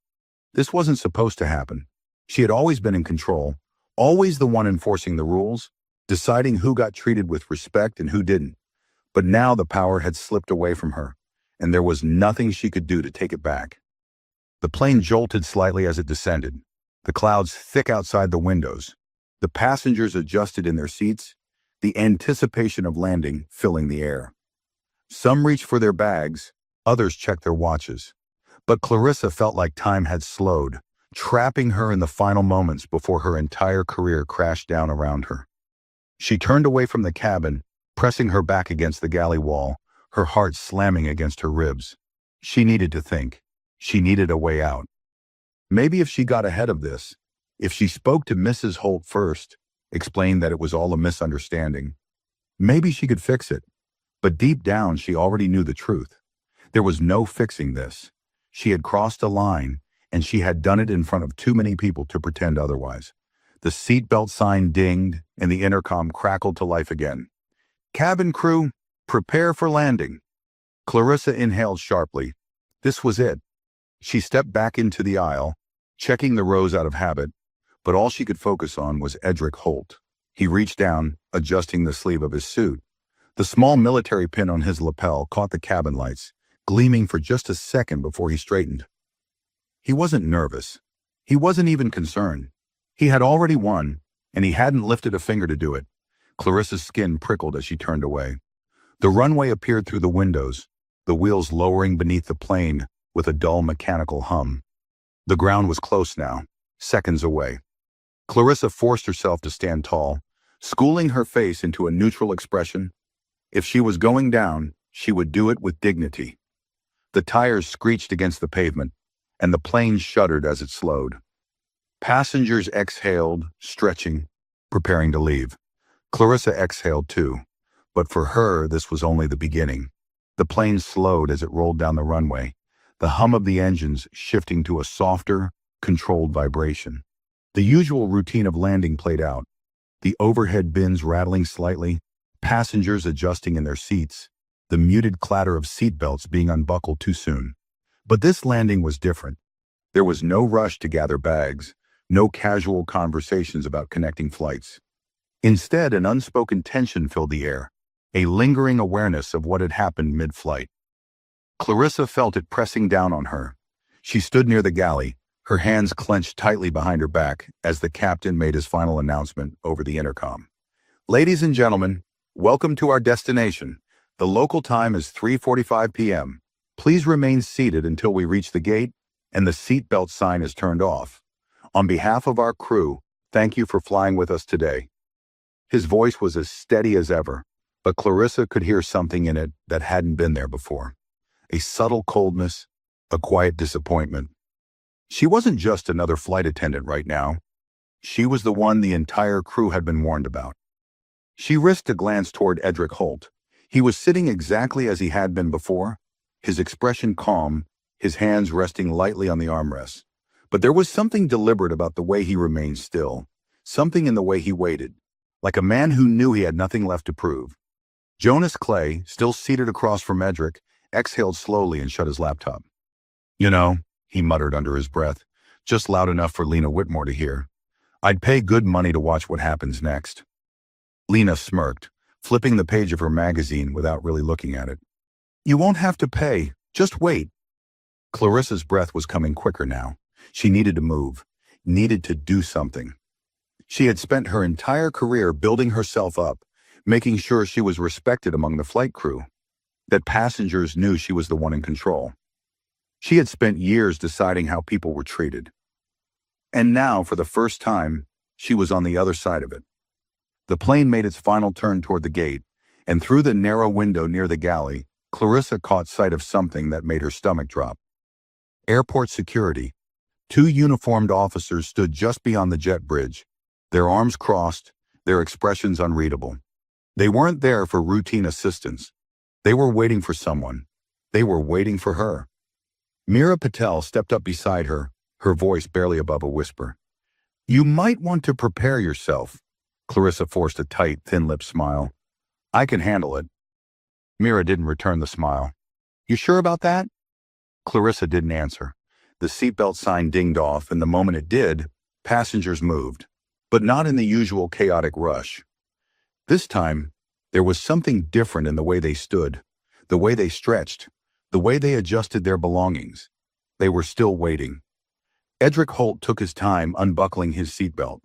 This wasn't supposed to happen. She had always been in control, always the one enforcing the rules, deciding who got treated with respect and who didn't. But now the power had slipped away from her, and there was nothing she could do to take it back. The plane jolted slightly as it descended, the clouds thick outside the windows. The passengers adjusted in their seats, the anticipation of landing filling the air. Some reached for their bags, others checked their watches. But Clarissa felt like time had slowed, trapping her in the final moments before her entire career crashed down around her. She turned away from the cabin, pressing her back against the galley wall, her heart slamming against her ribs. She needed to think. She needed a way out. Maybe if she got ahead of this, if she spoke to Mrs. Holt first, explained that it was all a misunderstanding, maybe she could fix it. But deep down, she already knew the truth. There was no fixing this. She had crossed a line, and she had done it in front of too many people to pretend otherwise. The seatbelt sign dinged, and the intercom crackled to life again. "Cabin crew, prepare for landing." Clarissa inhaled sharply. This was it. She stepped back into the aisle, checking the rows out of habit, but all she could focus on was Edric Holt. He reached down, adjusting the sleeve of his suit. The small military pin on his lapel caught the cabin lights, gleaming for just a second before he straightened. He wasn't nervous. He wasn't even concerned. He had already won, and he hadn't lifted a finger to do it. Clarissa's skin prickled as she turned away. The runway appeared through the windows, the wheels lowering beneath the plane with a dull mechanical hum. The ground was close now, seconds away. Clarissa forced herself to stand tall, schooling her face into a neutral expression. If she was going down, she would do it with dignity. The tires screeched against the pavement, and the plane shuddered as it slowed. Passengers exhaled, stretching, preparing to leave. Clarissa exhaled too, but for her this was only the beginning. The plane slowed as it rolled down the runway, the hum of the engines shifting to a softer, controlled vibration. The usual routine of landing played out, the overhead bins rattling slightly, passengers adjusting in their seats, the muted clatter of seatbelts being unbuckled too soon. But this landing was different. There was no rush to gather bags, no casual conversations about connecting flights. Instead, an unspoken tension filled the air, a lingering awareness of what had happened mid-flight. Clarissa felt it pressing down on her. She stood near the galley, her hands clenched tightly behind her back as the captain made his final announcement over the intercom. "Ladies and gentlemen, welcome to our destination. The local time is 3:45 p.m. Please remain seated until we reach the gate and the seatbelt sign is turned off. On behalf of our crew, thank you for flying with us today." His voice was as steady as ever, but Clarissa could hear something in it that hadn't been there before. A subtle coldness, a quiet disappointment. She wasn't just another flight attendant right now. She was the one the entire crew had been warned about. She risked a glance toward Edric Holt. He was sitting exactly as he had been before, his expression calm, his hands resting lightly on the armrests. But there was something deliberate about the way he remained still, something in the way he waited, like a man who knew he had nothing left to prove. Jonas Clay, still seated across from Edric, exhaled slowly and shut his laptop. "You know," he muttered under his breath, just loud enough for Lena Whitmore to hear, "I'd pay good money to watch what happens next." Lena smirked, flipping the page of her magazine without really looking at it. "You won't have to pay, just wait." Clarissa's breath was coming quicker now. She needed to move, needed to do something. She had spent her entire career building herself up, making sure she was respected among the flight crew, that passengers knew she was the one in control. She had spent years deciding how people were treated. And now, for the first time, she was on the other side of it. The plane made its final turn toward the gate, and through the narrow window near the galley, Clarissa caught sight of something that made her stomach drop. Airport security. 2 uniformed officers stood just beyond the jet bridge, their arms crossed, their expressions unreadable. They weren't there for routine assistance. They were waiting for someone. They were waiting for her. Meera Patel stepped up beside her, her voice barely above a whisper. "You might want to prepare yourself." Clarissa forced a tight, thin-lipped smile. "I can handle it." Meera didn't return the smile. "You sure about that?" Clarissa didn't answer. The seatbelt sign dinged off, and the moment it did, passengers moved, but not in the usual chaotic rush. This time, there was something different in the way they stood, the way they stretched, the way they adjusted their belongings. They were still waiting. Edric Holt took his time unbuckling his seatbelt,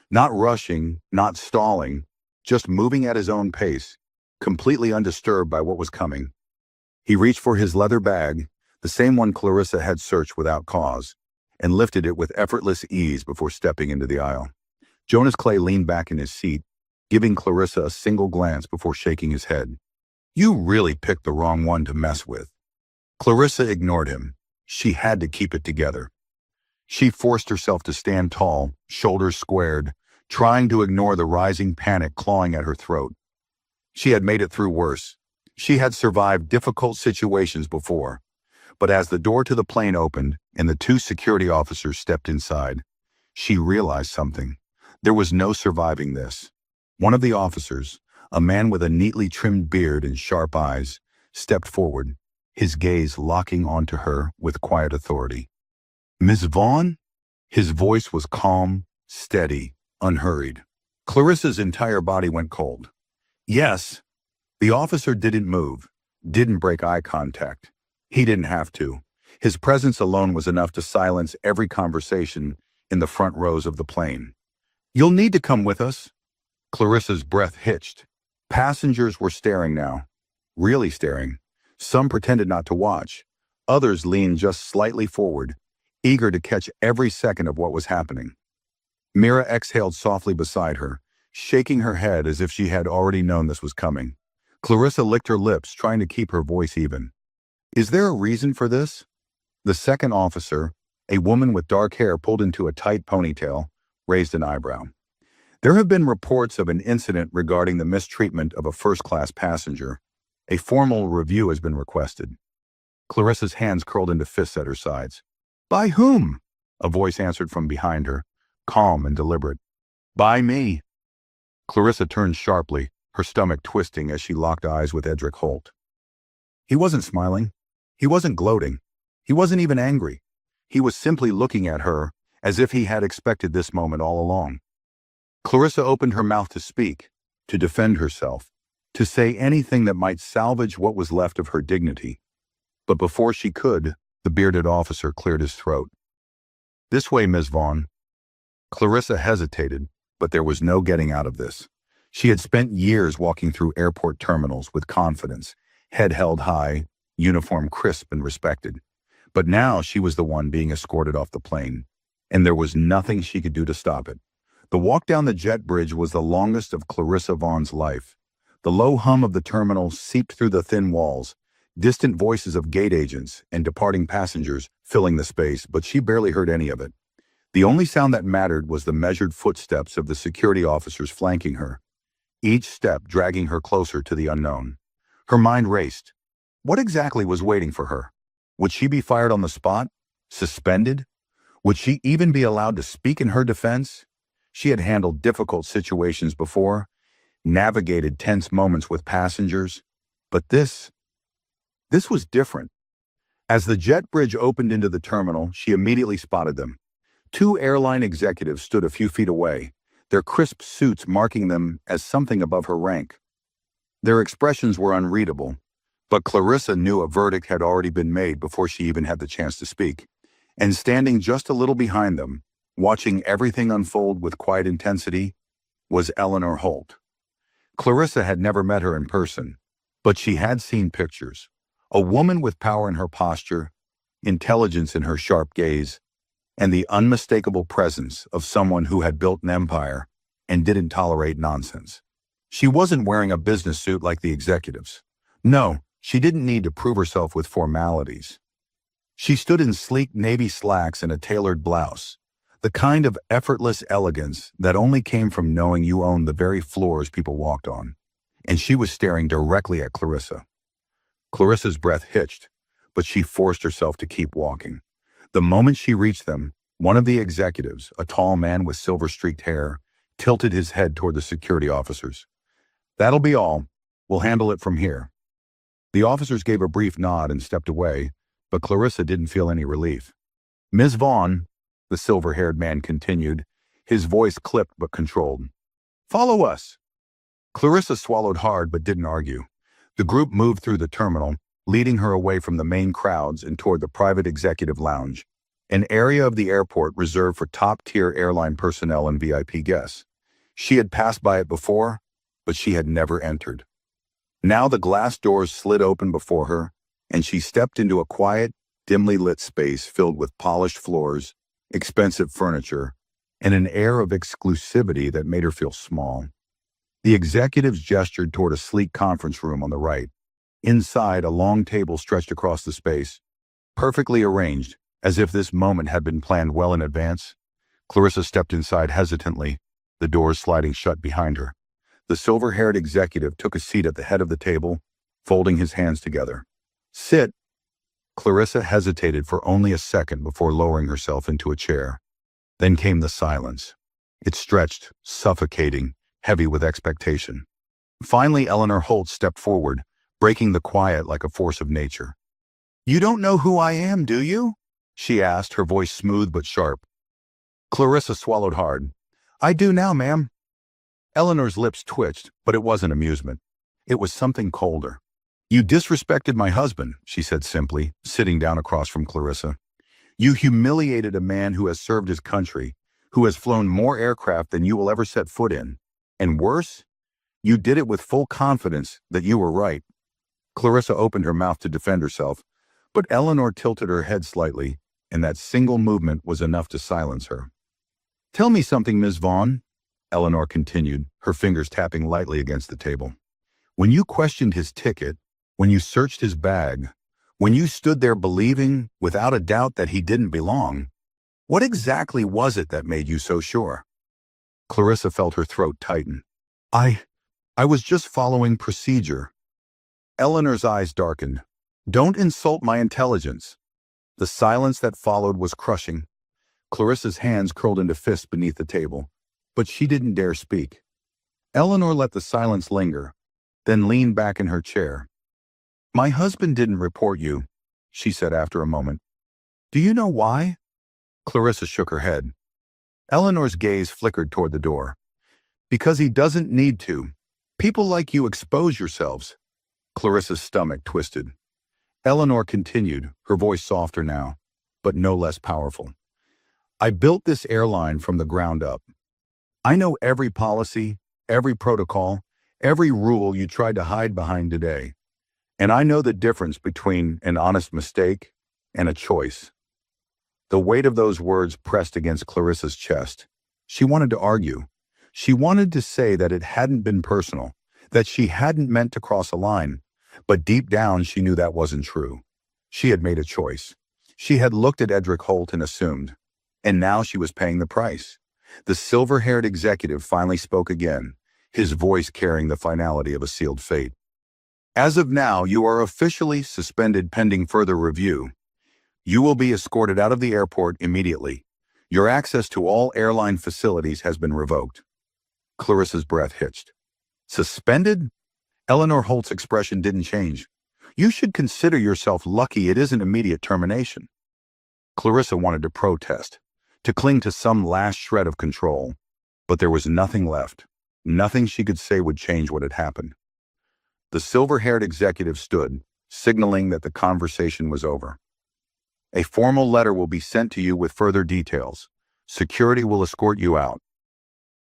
not rushing, not stalling, just moving at his own pace, completely undisturbed by what was coming. He reached for his leather bag, the same one Clarissa had searched without cause, and lifted it with effortless ease before stepping into the aisle. Jonas Clay leaned back in his seat, giving Clarissa a single glance before shaking his head. "You really picked the wrong one to mess with." Clarissa ignored him. She had to keep it together. She forced herself to stand tall, shoulders squared, trying to ignore the rising panic clawing at her throat. She had made it through worse. She had survived difficult situations before. But as the door to the plane opened and the 2 security officers stepped inside, she realized something. There was no surviving this. One of the officers, a man with a neatly trimmed beard and sharp eyes, stepped forward, his gaze locking onto her with quiet authority. "Miss Vaughn?" His voice was calm, steady, unhurried. Clarissa's entire body went cold. "Yes." The officer didn't move, didn't break eye contact. He didn't have to. His presence alone was enough to silence every conversation in the front rows of the plane. "You'll need to come with us." Clarissa's breath hitched. Passengers were staring now. Really staring. Some pretended not to watch. Others leaned just slightly forward, eager to catch every second of what was happening. Mira exhaled softly beside her, shaking her head as if she had already known this was coming. Clarissa licked her lips, trying to keep her voice even. Is there a reason for this? The second officer, a woman with dark hair pulled into a tight ponytail, raised an eyebrow. There have been reports of an incident regarding the mistreatment of a first-class passenger. A formal review has been requested. Clarissa's hands curled into fists at her sides. By whom? A voice answered from behind her, calm and deliberate. By me. Clarissa turned sharply, her stomach twisting as she locked eyes with Edric Holt. He wasn't smiling. He wasn't gloating. He wasn't even angry. He was simply looking at her as if he had expected this moment all along. Clarissa opened her mouth to speak, to defend herself, to say anything that might salvage what was left of her dignity. But before she could, the bearded officer cleared his throat. This way, Miss Vaughn. Clarissa hesitated, but there was no getting out of this. She had spent years walking through airport terminals with confidence, head held high, uniform crisp and respected. But now she was the one being escorted off the plane, and there was nothing she could do to stop it. The walk down the jet bridge was the longest of Clarissa Vaughn's life. The low hum of the terminal seeped through the thin walls, distant voices of gate agents and departing passengers filling the space, but she barely heard any of it. The only sound that mattered was the measured footsteps of the security officers flanking her, each step dragging her closer to the unknown. Her mind raced. What exactly was waiting for her? Would she be fired on the spot? Suspended? Would she even be allowed to speak in her defense? She had handled difficult situations before, navigated tense moments with passengers, but this was different. As the jet bridge opened into the terminal, she immediately spotted them. Two airline executives stood a few feet away, their crisp suits marking them as something above her rank. Their expressions were unreadable, but Clarissa knew a verdict had already been made before she even had the chance to speak. And standing just a little behind them, watching everything unfold with quiet intensity, was Eleanor Holt. Clarissa had never met her in person, but she had seen pictures. A woman with power in her posture, intelligence in her sharp gaze, and the unmistakable presence of someone who had built an empire and didn't tolerate nonsense. She wasn't wearing a business suit like the executives. No, she didn't need to prove herself with formalities. She stood in sleek navy slacks and a tailored blouse, the kind of effortless elegance that only came from knowing you owned the very floors people walked on. And she was staring directly at Clarissa. Clarissa's breath hitched, but she forced herself to keep walking. The moment she reached them, one of the executives, a tall man with silver-streaked hair, tilted his head toward the security officers. That'll be all. We'll handle it from here. The officers gave a brief nod and stepped away, but Clarissa didn't feel any relief. Ms. Vaughn, the silver-haired man continued, his voice clipped but controlled. Follow us. Clarissa swallowed hard but didn't argue. The group moved through the terminal, leading her away from the main crowds and toward the private executive lounge, an area of the airport reserved for top-tier airline personnel and VIP guests. She had passed by it before, but she had never entered. Now the glass doors slid open before her, and she stepped into a quiet, dimly lit space filled with polished floors, expensive furniture, and an air of exclusivity that made her feel small. The executives gestured toward a sleek conference room on the right. Inside, a long table stretched across the space, perfectly arranged, as if this moment had been planned well in advance. Clarissa stepped inside hesitantly, the doors sliding shut behind her. The silver-haired executive took a seat at the head of the table, folding his hands together. Sit. Clarissa hesitated for only a second before lowering herself into a chair. Then came the silence. It stretched, suffocating, heavy with expectation. Finally, Eleanor Holt stepped forward, breaking the quiet like a force of nature. You don't know who I am, do you? She asked, her voice smooth but sharp. Clarissa swallowed hard. I do now, ma'am. Eleanor's lips twitched, but it wasn't amusement. It was something colder. You disrespected my husband, she said simply, sitting down across from Clarissa. You humiliated a man who has served his country, who has flown more aircraft than you will ever set foot in. And worse, you did it with full confidence that you were right. Clarissa opened her mouth to defend herself, but Eleanor tilted her head slightly, and that single movement was enough to silence her. "Tell me something, Miss Vaughn," Eleanor continued, her fingers tapping lightly against the table. "When you questioned his ticket, when you searched his bag, when you stood there believing, without a doubt, that he didn't belong, what exactly was it that made you so sure?" Clarissa felt her throat tighten. I was just following procedure." Eleanor's eyes darkened. "Don't insult my intelligence." The silence that followed was crushing. Clarissa's hands curled into fists beneath the table, but she didn't dare speak. Eleanor let the silence linger, then leaned back in her chair. "My husband didn't report you," she said after a moment. "Do you know why?" Clarissa shook her head. Eleanor's gaze flickered toward the door. "Because he doesn't need to. People like you expose yourselves." Clarissa's stomach twisted. Eleanor continued, her voice softer now, but no less powerful. "I built this airline from the ground up. I know every policy, every protocol, every rule you tried to hide behind today. And I know the difference between an honest mistake and a choice." The weight of those words pressed against Clarissa's chest. She wanted to argue. She wanted to say that it hadn't been personal, that she hadn't meant to cross a line, but deep down she knew that wasn't true. She had made a choice. She had looked at Edric Holt and assumed, and now she was paying the price. The silver-haired executive finally spoke again, his voice carrying the finality of a sealed fate. "As of now, you are officially suspended pending further review. You will be escorted out of the airport immediately. Your access to all airline facilities has been revoked." Clarissa's breath hitched. "Suspended?" Eleanor Holt's expression didn't change. "You should consider yourself lucky it isn't immediate termination." Clarissa wanted to protest, to cling to some last shred of control, but there was nothing left. Nothing she could say would change what had happened. The silver-haired executive stood, signaling that the conversation was over. "A formal letter will be sent to you with further details. Security will escort you out."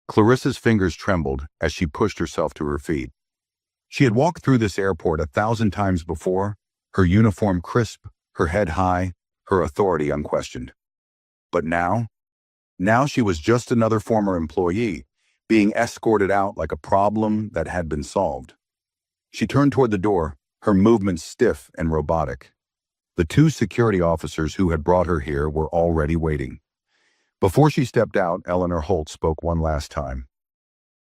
Clarissa's fingers trembled as she pushed herself to her feet. She had walked through this airport 1,000 times before, her uniform crisp, her head high, her authority unquestioned. But now she was just another former employee, being escorted out like a problem that had been solved. She turned toward the door, her movements stiff and robotic. The two security officers who had brought her here were already waiting. Before she stepped out, Eleanor Holt spoke one last time.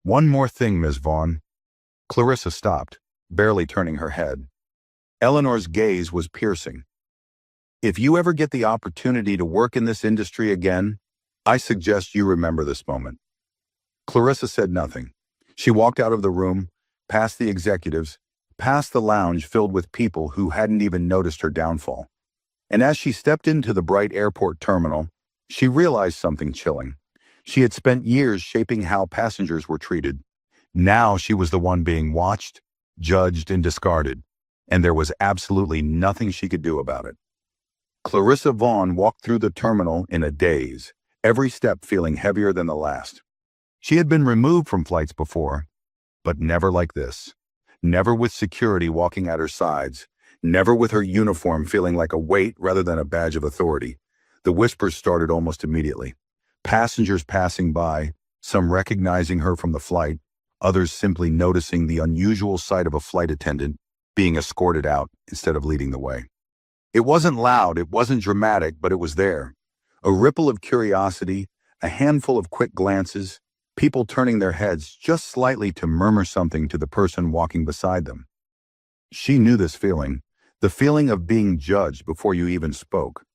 "One more thing, Ms. Vaughn." Clarissa stopped, barely turning her head. Eleanor's gaze was piercing. "If you ever get the opportunity to work in this industry again, I suggest you remember this moment." Clarissa said nothing. She walked out of the room, past the executives, past the lounge filled with people who hadn't even noticed her downfall. And as she stepped into the bright airport terminal, she realized something chilling. She had spent years shaping how passengers were treated. Now she was the one being watched, judged, and discarded, and there was absolutely nothing she could do about it. Clarissa Vaughn walked through the terminal in a daze, every step feeling heavier than the last. She had been removed from flights before, but never like this. Never with security walking at her sides, never with her uniform feeling like a weight rather than a badge of authority. The whispers started almost immediately. Passengers passing by, some recognizing her from the flight, others simply noticing the unusual sight of a flight attendant being escorted out instead of leading the way. It wasn't loud, it wasn't dramatic, but it was there. A ripple of curiosity, a handful of quick glances, people turning their heads just slightly to murmur something to the person walking beside them. She knew this feeling, the feeling of being judged before you even spoke.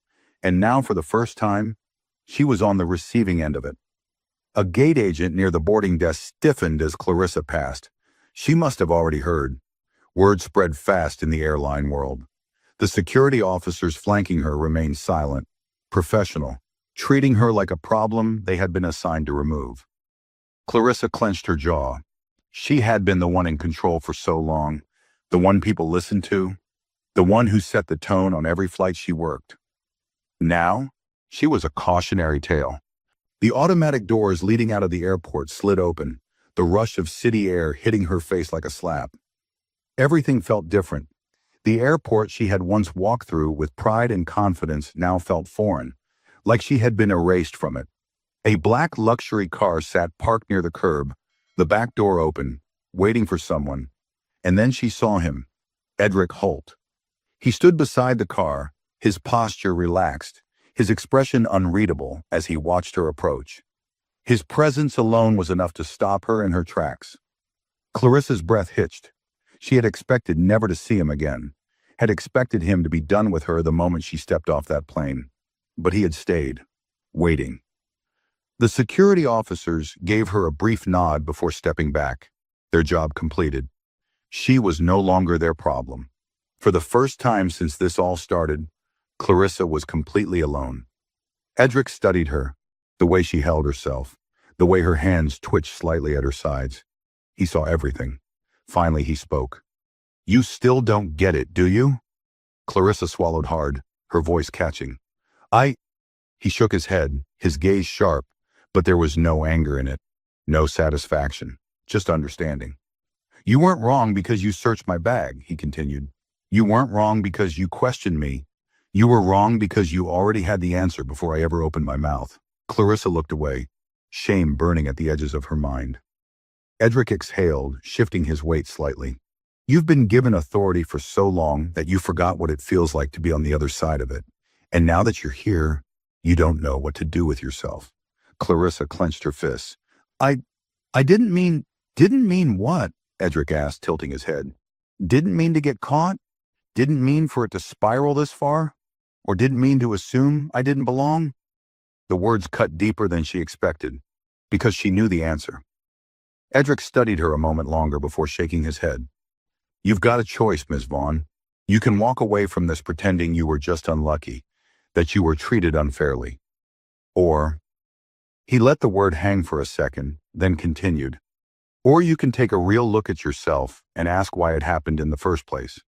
And now, for the first time, she was on the receiving end of it. A gate agent near the boarding desk stiffened as Clarissa passed. She must have already heard. Word spread fast in the airline world. The security officers flanking her remained silent, professional, treating her like a problem they had been assigned to remove. Clarissa clenched her jaw. She had been the one in control for so long, the one people listened to, the one who set the tone on every flight she worked. Now, she was a cautionary tale. The automatic doors leading out of the airport slid open, the rush of city air hitting her face like a slap. Everything felt different. The airport she had once walked through with pride and confidence now felt foreign, like she had been erased from it. A black luxury car sat parked near the curb, the back door open, waiting for someone. And then she saw him, Edric Holt. He stood beside the car, his posture relaxed, his expression unreadable as he watched her approach. His presence alone was enough to stop her in her tracks. Clarissa's breath hitched. She had expected never to see him again, had expected him to be done with her the moment she stepped off that plane. But he had stayed, waiting. The security officers gave her a brief nod before stepping back, their job completed. She was no longer their problem. For the first time since this all started, Clarissa was completely alone. Edric studied her, the way she held herself, the way her hands twitched slightly at her sides. He saw everything. Finally, he spoke. "You still don't get it, do you?" Clarissa swallowed hard, her voice catching. He shook his head, his gaze sharp, but there was no anger in it, no satisfaction, just understanding. "You weren't wrong because you searched my bag," he continued. "You weren't wrong because you questioned me. You were wrong because you already had the answer before I ever opened my mouth." Clarissa looked away, shame burning at the edges of her mind. Edric exhaled, shifting his weight slightly. "You've been given authority for so long that you forgot what it feels like to be on the other side of it. And now that you're here, you don't know what to do with yourself." Clarissa clenched her fists. I didn't mean what?" Edric asked, tilting his head. "Didn't mean to get caught? Didn't mean for it to spiral this far? Or didn't mean to assume I didn't belong?" The words cut deeper than she expected, because she knew the answer. Edric studied her a moment longer before shaking his head. "You've got a choice, Miss Vaughn. You can walk away from this pretending you were just unlucky, that you were treated unfairly. Or," he let the word hang for a second, then continued, "or you can take a real look at yourself and ask why it happened in the first place."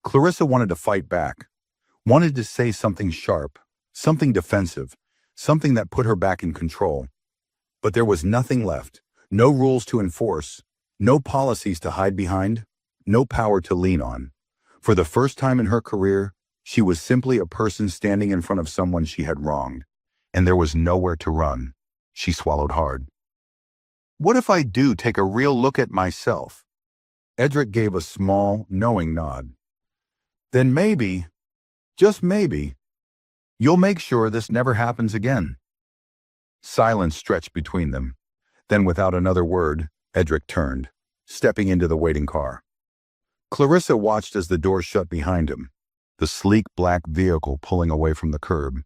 Clarissa wanted to fight back, wanted to say something sharp, something defensive, something that put her back in control. But there was nothing left, no rules to enforce, no policies to hide behind, no power to lean on. For the first time in her career, she was simply a person standing in front of someone she had wronged, and there was nowhere to run. She swallowed hard. "What if I do take a real look at myself?" Edric gave a small, knowing nod. "Then maybe, just maybe, you'll make sure this never happens again." Silence stretched between them. Then without another word, Edric turned, stepping into the waiting car. Clarissa watched as the door shut behind him, the sleek black vehicle pulling away from the curb,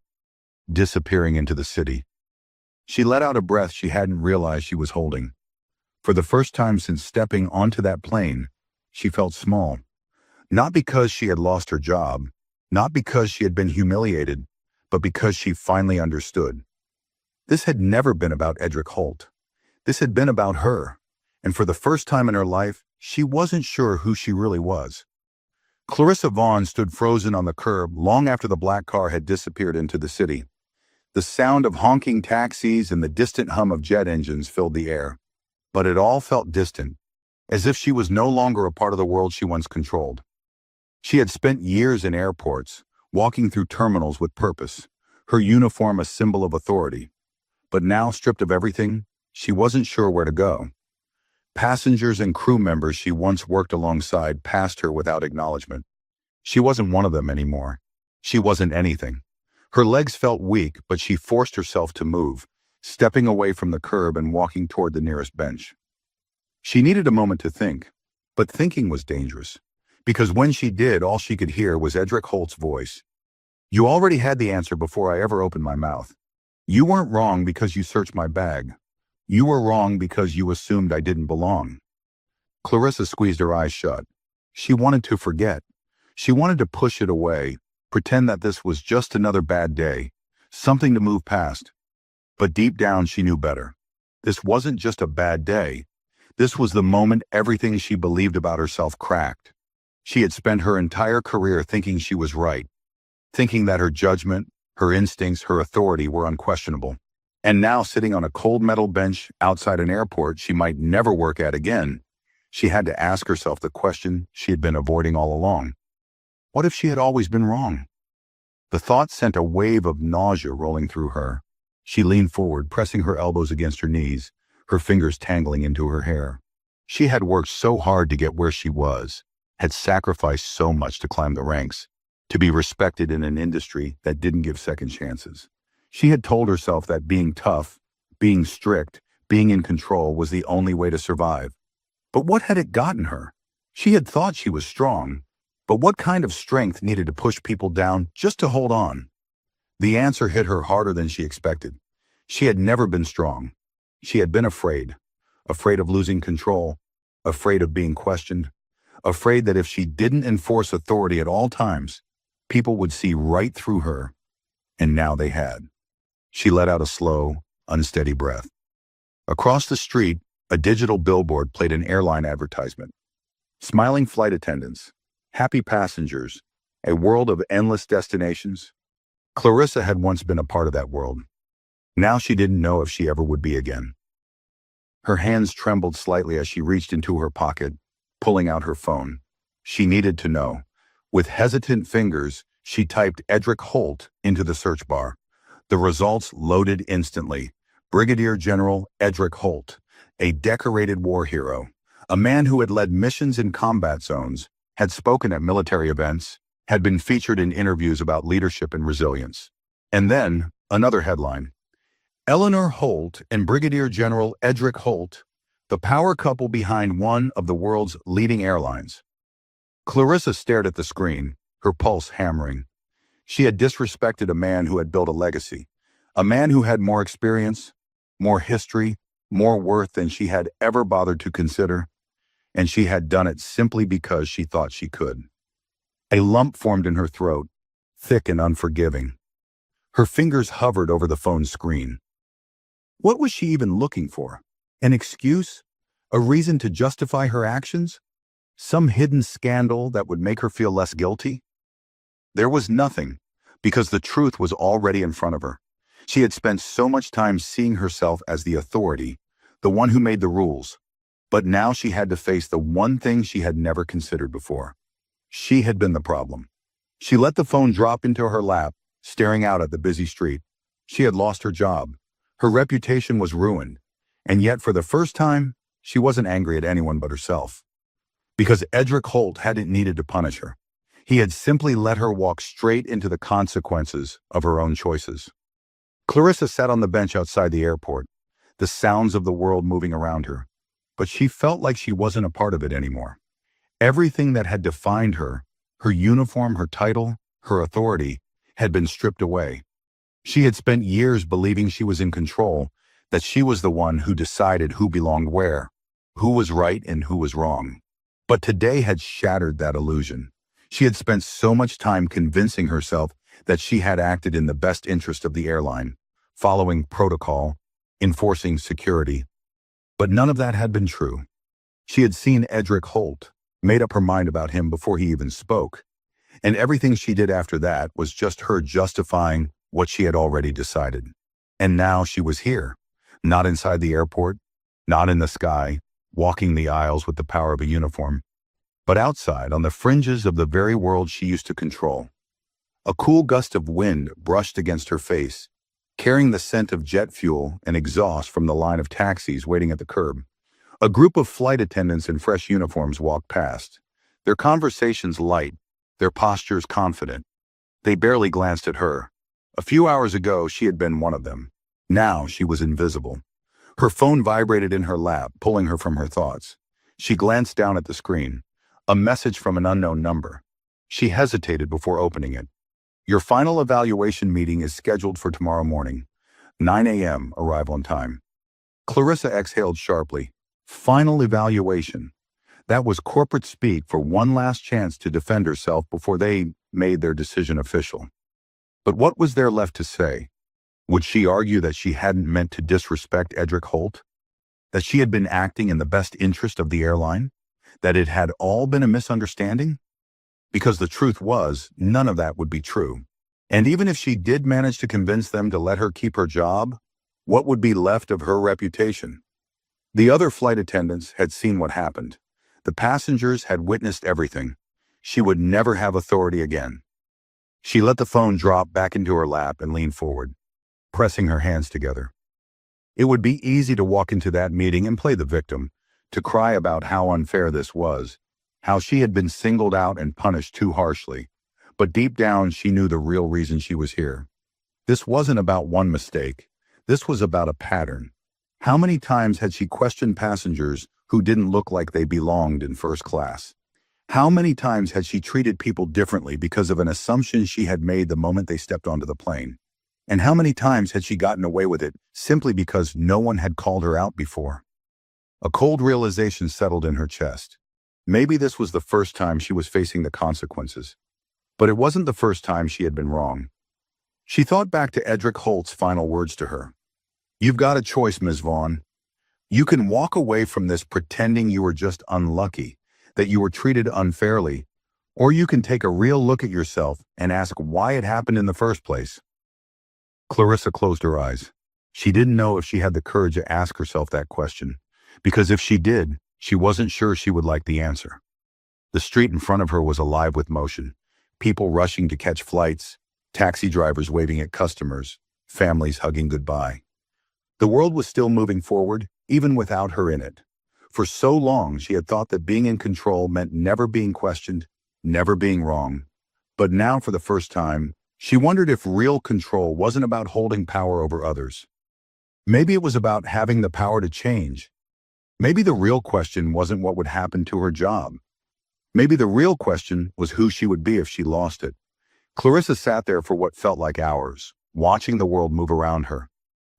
disappearing into the city. She let out a breath she hadn't realized she was holding. For the first time since stepping onto that plane, she felt small. Not because she had lost her job, not because she had been humiliated, but because she finally understood. This had never been about Edric Holt. This had been about her, and for the first time in her life, she wasn't sure who she really was. Clarissa Vaughn stood frozen on the curb long after the black car had disappeared into the city. The sound of honking taxis and the distant hum of jet engines filled the air. But it all felt distant, as if she was no longer a part of the world she once controlled. She had spent years in airports, walking through terminals with purpose, her uniform a symbol of authority. But now, stripped of everything, she wasn't sure where to go. Passengers and crew members she once worked alongside passed her without acknowledgement. She wasn't one of them anymore. She wasn't anything. Her legs felt weak, but she forced herself to move, stepping away from the curb and walking toward the nearest bench. She needed a moment to think, but thinking was dangerous, because when she did, all she could hear was Edric Holt's voice. "You already had the answer before I ever opened my mouth. You weren't wrong because you searched my bag. You were wrong because you assumed I didn't belong." Clarissa squeezed her eyes shut. She wanted to forget. She wanted to push it away, pretend that this was just another bad day, something to move past. But deep down she knew better. This wasn't just a bad day. This was the moment everything she believed about herself cracked. She had spent her entire career thinking she was right, thinking that her judgment, her instincts, her authority were unquestionable. And now, sitting on a cold metal bench outside an airport she might never work at again, she had to ask herself the question she had been avoiding all along. What if she had always been wrong? The thought sent a wave of nausea rolling through her. She leaned forward, pressing her elbows against her knees, her fingers tangling into her hair. She had worked so hard to get where she was, had sacrificed so much to climb the ranks, to be respected in an industry that didn't give second chances. She had told herself that being tough, being strict, being in control was the only way to survive. But what had it gotten her? She had thought she was strong, but what kind of strength needed to push people down just to hold on? The answer hit her harder than she expected. She had never been strong. She had been afraid of losing control, afraid of being questioned, afraid that if she didn't enforce authority at all times, people would see right through her. And now they had. She let out a slow, unsteady breath. Across the street, a digital billboard played an airline advertisement. Smiling flight attendants, happy passengers, a world of endless destinations. Clarissa had once been a part of that world. Now she didn't know if she ever would be again. Her hands trembled slightly as she reached into her pocket, pulling out her phone. She needed to know. With hesitant fingers, she typed Edric Holt into the search bar. The results loaded instantly. Brigadier General Edric Holt, a decorated war hero, a man who had led missions in combat zones, had spoken at military events, had been featured in interviews about leadership and resilience. And then, another headline. Eleanor Holt and Brigadier General Edric Holt, the power couple behind one of the world's leading airlines. Clarissa stared at the screen, her pulse hammering. She had disrespected a man who had built a legacy, a man who had more experience, more history, more worth than she had ever bothered to consider, and she had done it simply because she thought she could. A lump formed in her throat, thick and unforgiving. Her fingers hovered over the phone screen. What was she even looking for? An excuse? A reason to justify her actions? Some hidden scandal that would make her feel less guilty? There was nothing, because the truth was already in front of her. She had spent so much time seeing herself as the authority, the one who made the rules. But now she had to face the one thing she had never considered before. She had been the problem. She let the phone drop into her lap, staring out at the busy street. She had lost her job. Her reputation was ruined. And yet, for the first time, she wasn't angry at anyone but herself. Because Edric Holt hadn't needed to punish her. He had simply let her walk straight into the consequences of her own choices. Clarissa sat on the bench outside the airport, the sounds of the world moving around her. But she felt like she wasn't a part of it anymore. Everything that had defined her, her uniform, her title, her authority, had been stripped away. She had spent years believing she was in control, that she was the one who decided who belonged where, who was right and who was wrong. But today had shattered that illusion. She had spent so much time convincing herself that she had acted in the best interest of the airline, following protocol, enforcing security. But none of that had been true. She had seen Edric Holt, made up her mind about him before he even spoke, and everything she did after that was just her justifying what she had already decided. And now she was here, not inside the airport, not in the sky, walking the aisles with the power of a uniform, but outside on the fringes of the very world she used to control. A cool gust of wind brushed against her face, carrying the scent of jet fuel and exhaust from the line of taxis waiting at the curb. A group of flight attendants in fresh uniforms walked past, their conversations light, their postures confident. They barely glanced at her. A few hours ago, she had been one of them. Now she was invisible. Her phone vibrated in her lap, pulling her from her thoughts. She glanced down at the screen. A message from an unknown number. She hesitated before opening it. Your final evaluation meeting is scheduled for tomorrow morning, 9 a.m. arrival time. Clarissa exhaled sharply. Final evaluation. That was corporate speak for one last chance to defend herself before they made their decision official. But what was there left to say? Would she argue that she hadn't meant to disrespect Edric Holt? That she had been acting in the best interest of the airline? That it had all been a misunderstanding? Because the truth was, none of that would be true. And even if she did manage to convince them to let her keep her job, What would be left of her reputation? The other flight attendants had seen what happened. The passengers had witnessed everything. She would never have authority again. She let the phone drop back into her lap and leaned forward, pressing her hands together. It would be easy to walk into that meeting and play the victim, to cry about how unfair this was, how she had been singled out and punished too harshly. But deep down, she knew the real reason she was here. This wasn't about one mistake. This was about a pattern. How many times had she questioned passengers who didn't look like they belonged in first class? How many times had she treated people differently because of an assumption she had made the moment they stepped onto the plane? And how many times had she gotten away with it simply because no one had called her out before? A cold realization settled in her chest. Maybe this was the first time she was facing the consequences. But it wasn't the first time she had been wrong. She thought back to Edric Holt's final words to her. "You've got a choice, Ms. Vaughn. You can walk away from this pretending you were just unlucky, that you were treated unfairly, or you can take a real look at yourself and ask why it happened in the first place." Clarissa closed her eyes. She didn't know if she had the courage to ask herself that question, because if she did, she wasn't sure she would like the answer. The street in front of her was alive with motion, people rushing to catch flights, taxi drivers waving at customers, families hugging goodbye. The world was still moving forward, even without her in it. For so long, she had thought that being in control meant never being questioned, never being wrong. But now, for the first time, she wondered if real control wasn't about holding power over others. Maybe it was about having the power to change. Maybe the real question wasn't what would happen to her job. Maybe the real question was who she would be if she lost it. Clarissa sat there for what felt like hours, watching the world move around her.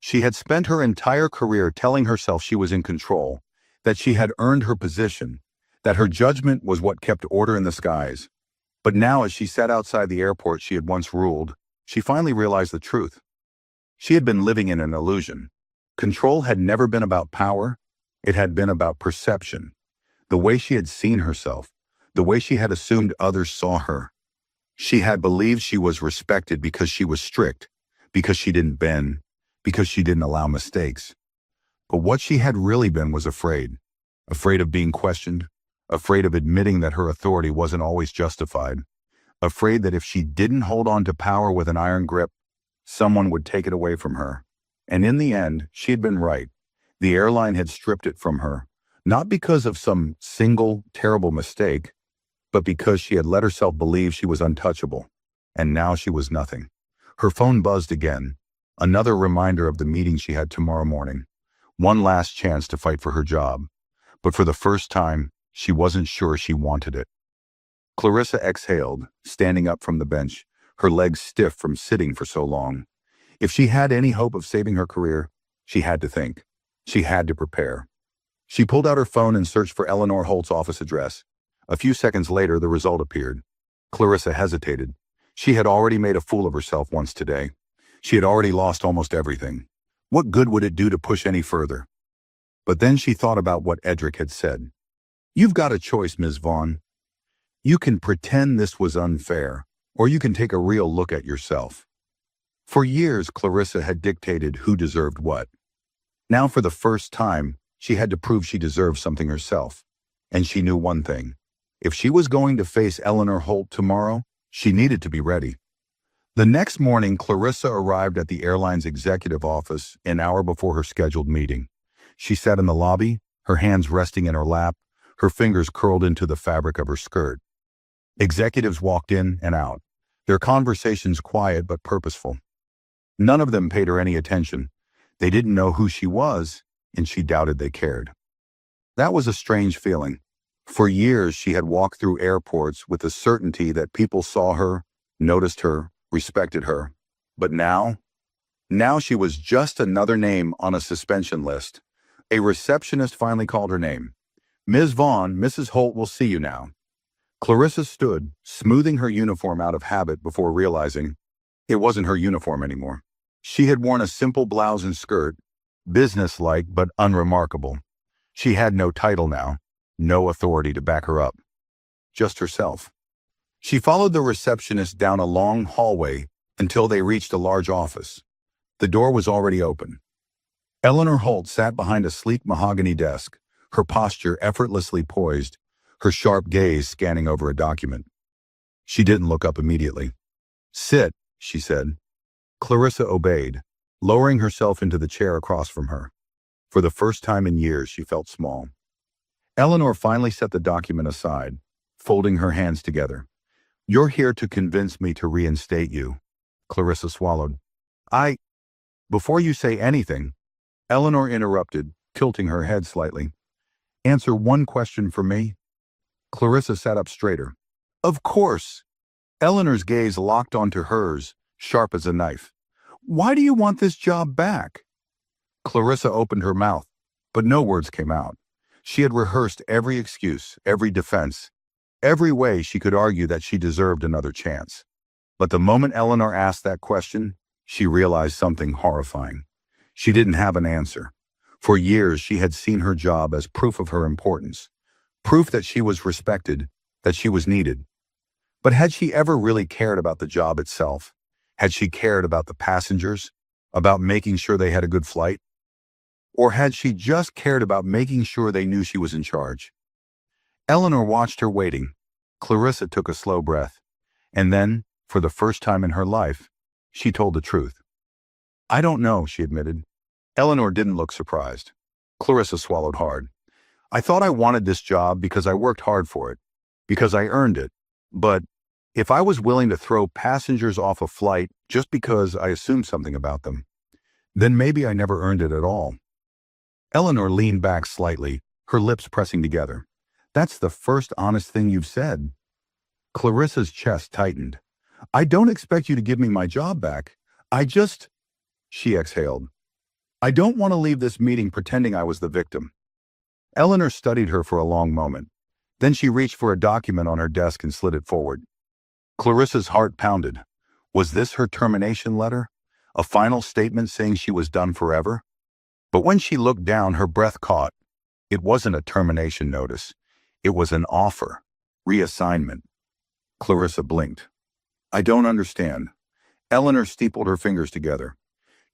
She had spent her entire career telling herself she was in control, that she had earned her position, that her judgment was what kept order in the skies. But now, as she sat outside the airport she had once ruled, she finally realized the truth. She had been living in an illusion. Control had never been about power. It had been about perception. The way she had seen herself, the way she had assumed others saw her. She had believed she was respected because she was strict, because she didn't bend, because she didn't allow mistakes. But what she had really been was afraid. Afraid of being questioned, afraid of admitting that her authority wasn't always justified, afraid that if she didn't hold on to power with an iron grip, someone would take it away from her. And in the end, she had been right. The airline had stripped it from her, not because of some single, terrible mistake, but because she had let herself believe she was untouchable. And now she was nothing. Her phone buzzed again, another reminder of the meeting she had tomorrow morning. One last chance to fight for her job. But for the first time, she wasn't sure she wanted it. Clarissa exhaled, standing up from the bench, her legs stiff from sitting for so long. If she had any hope of saving her career, she had to think. She had to prepare. She pulled out her phone and searched for Eleanor Holt's office address. A few seconds later, the result appeared. Clarissa hesitated. She had already made a fool of herself once today. She had already lost almost everything. What good would it do to push any further? But then she thought about what Edric had said. "You've got a choice, Ms. Vaughn. You can pretend this was unfair, or you can take a real look at yourself." For years, Clarissa had dictated who deserved what. Now, for the first time, she had to prove she deserved something herself. And she knew one thing. If she was going to face Eleanor Holt tomorrow, she needed to be ready. The next morning, Clarissa arrived at the airline's executive office an hour before her scheduled meeting. She sat in the lobby, her hands resting in her lap, her fingers curled into the fabric of her skirt. Executives walked in and out, their conversations quiet but purposeful. None of them paid her any attention. They didn't know who she was, and she doubted they cared. That was a strange feeling. For years, she had walked through airports with the certainty that people saw her, noticed her, respected her. But now she was just another name on a suspension list. A receptionist finally called her name. "Ms. Vaughn, Mrs. Holt will see you now." Clarissa stood, smoothing her uniform out of habit before realizing it wasn't her uniform anymore. She had worn a simple blouse and skirt, businesslike but unremarkable. She had no title now, no authority to back her up. Just herself. She followed the receptionist down a long hallway until they reached a large office. The door was already open. Eleanor Holt sat behind a sleek mahogany desk, her posture effortlessly poised, her sharp gaze scanning over a document. She didn't look up immediately. "Sit," she said. Clarissa obeyed, lowering herself into the chair across from her. For the first time in years, she felt small. Eleanor finally set the document aside, folding her hands together. "You're here to convince me to reinstate you." Clarissa swallowed. Before you say anything," Eleanor interrupted, tilting her head slightly. "Answer one question for me." Clarissa sat up straighter. "Of course." Eleanor's gaze locked onto hers, sharp as a knife. "Why do you want this job back?" Clarissa opened her mouth, but no words came out. She had rehearsed every excuse, every defense, every way she could argue that she deserved another chance. But the moment Eleanor asked that question, she realized something horrifying. She didn't have an answer. For years, she had seen her job as proof of her importance, proof that she was respected, that she was needed. But had she ever really cared about the job itself? Had she cared about the passengers, about making sure they had a good flight? Or had she just cared about making sure they knew she was in charge? Eleanor watched her waiting. Clarissa took a slow breath. And then, for the first time in her life, she told the truth. "I don't know," she admitted. Eleanor didn't look surprised. Clarissa swallowed hard. "I thought I wanted this job because I worked hard for it, because I earned it. But if I was willing to throw passengers off a flight just because I assumed something about them, then maybe I never earned it at all." Eleanor leaned back slightly, her lips pressing together. "That's the first honest thing you've said." Clarissa's chest tightened. "I don't expect you to give me my job back. She exhaled. "I don't want to leave this meeting pretending I was the victim." Eleanor studied her for a long moment. Then she reached for a document on her desk and slid it forward. Clarissa's heart pounded. Was this her termination letter? A final statement saying she was done forever? But when she looked down, her breath caught. It wasn't a termination notice. It was an offer. Reassignment. Clarissa blinked. "I don't understand." Eleanor steepled her fingers together.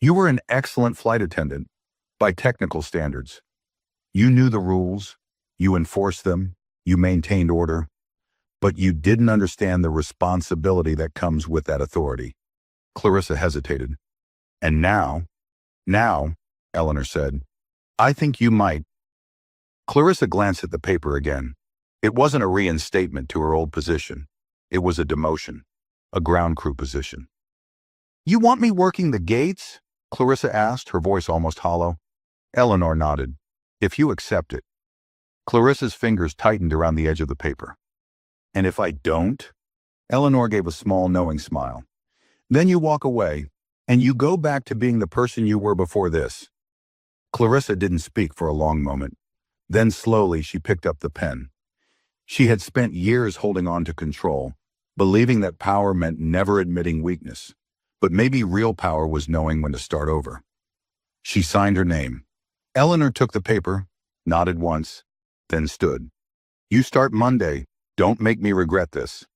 "You were an excellent flight attendant, by technical standards. You knew the rules, you enforced them, you maintained order, but you didn't understand the responsibility that comes with that authority." Clarissa hesitated. "And now, Eleanor said, "I think you might." Clarissa glanced at the paper again. It wasn't a reinstatement to her old position. It was a demotion, a ground crew position. "You want me working the gates?" Clarissa asked, her voice almost hollow. Eleanor nodded. "If you accept it." Clarissa's fingers tightened around the edge of the paper. "And if I don't?" Eleanor gave a small, knowing smile. "Then you walk away, and you go back to being the person you were before this." Clarissa didn't speak for a long moment. Then slowly she picked up the pen. She had spent years holding on to control, believing that power meant never admitting weakness. But maybe real power was knowing when to start over. She signed her name. Eleanor took the paper, nodded once, then stood. "You start Monday. Don't make me regret this."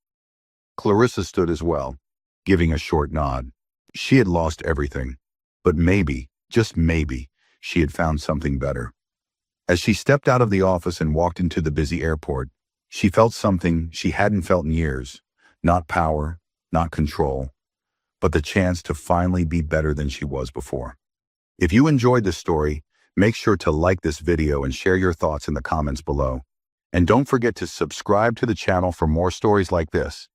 Clarissa stood as well, giving a short nod. She had lost everything, but maybe, just maybe, she had found something better. As she stepped out of the office and walked into the busy airport, she felt something she hadn't felt in years. Not power, not control, but the chance to finally be better than she was before. If you enjoyed this story, make sure to like this video and share your thoughts in the comments below. And don't forget to subscribe to the channel for more stories like this.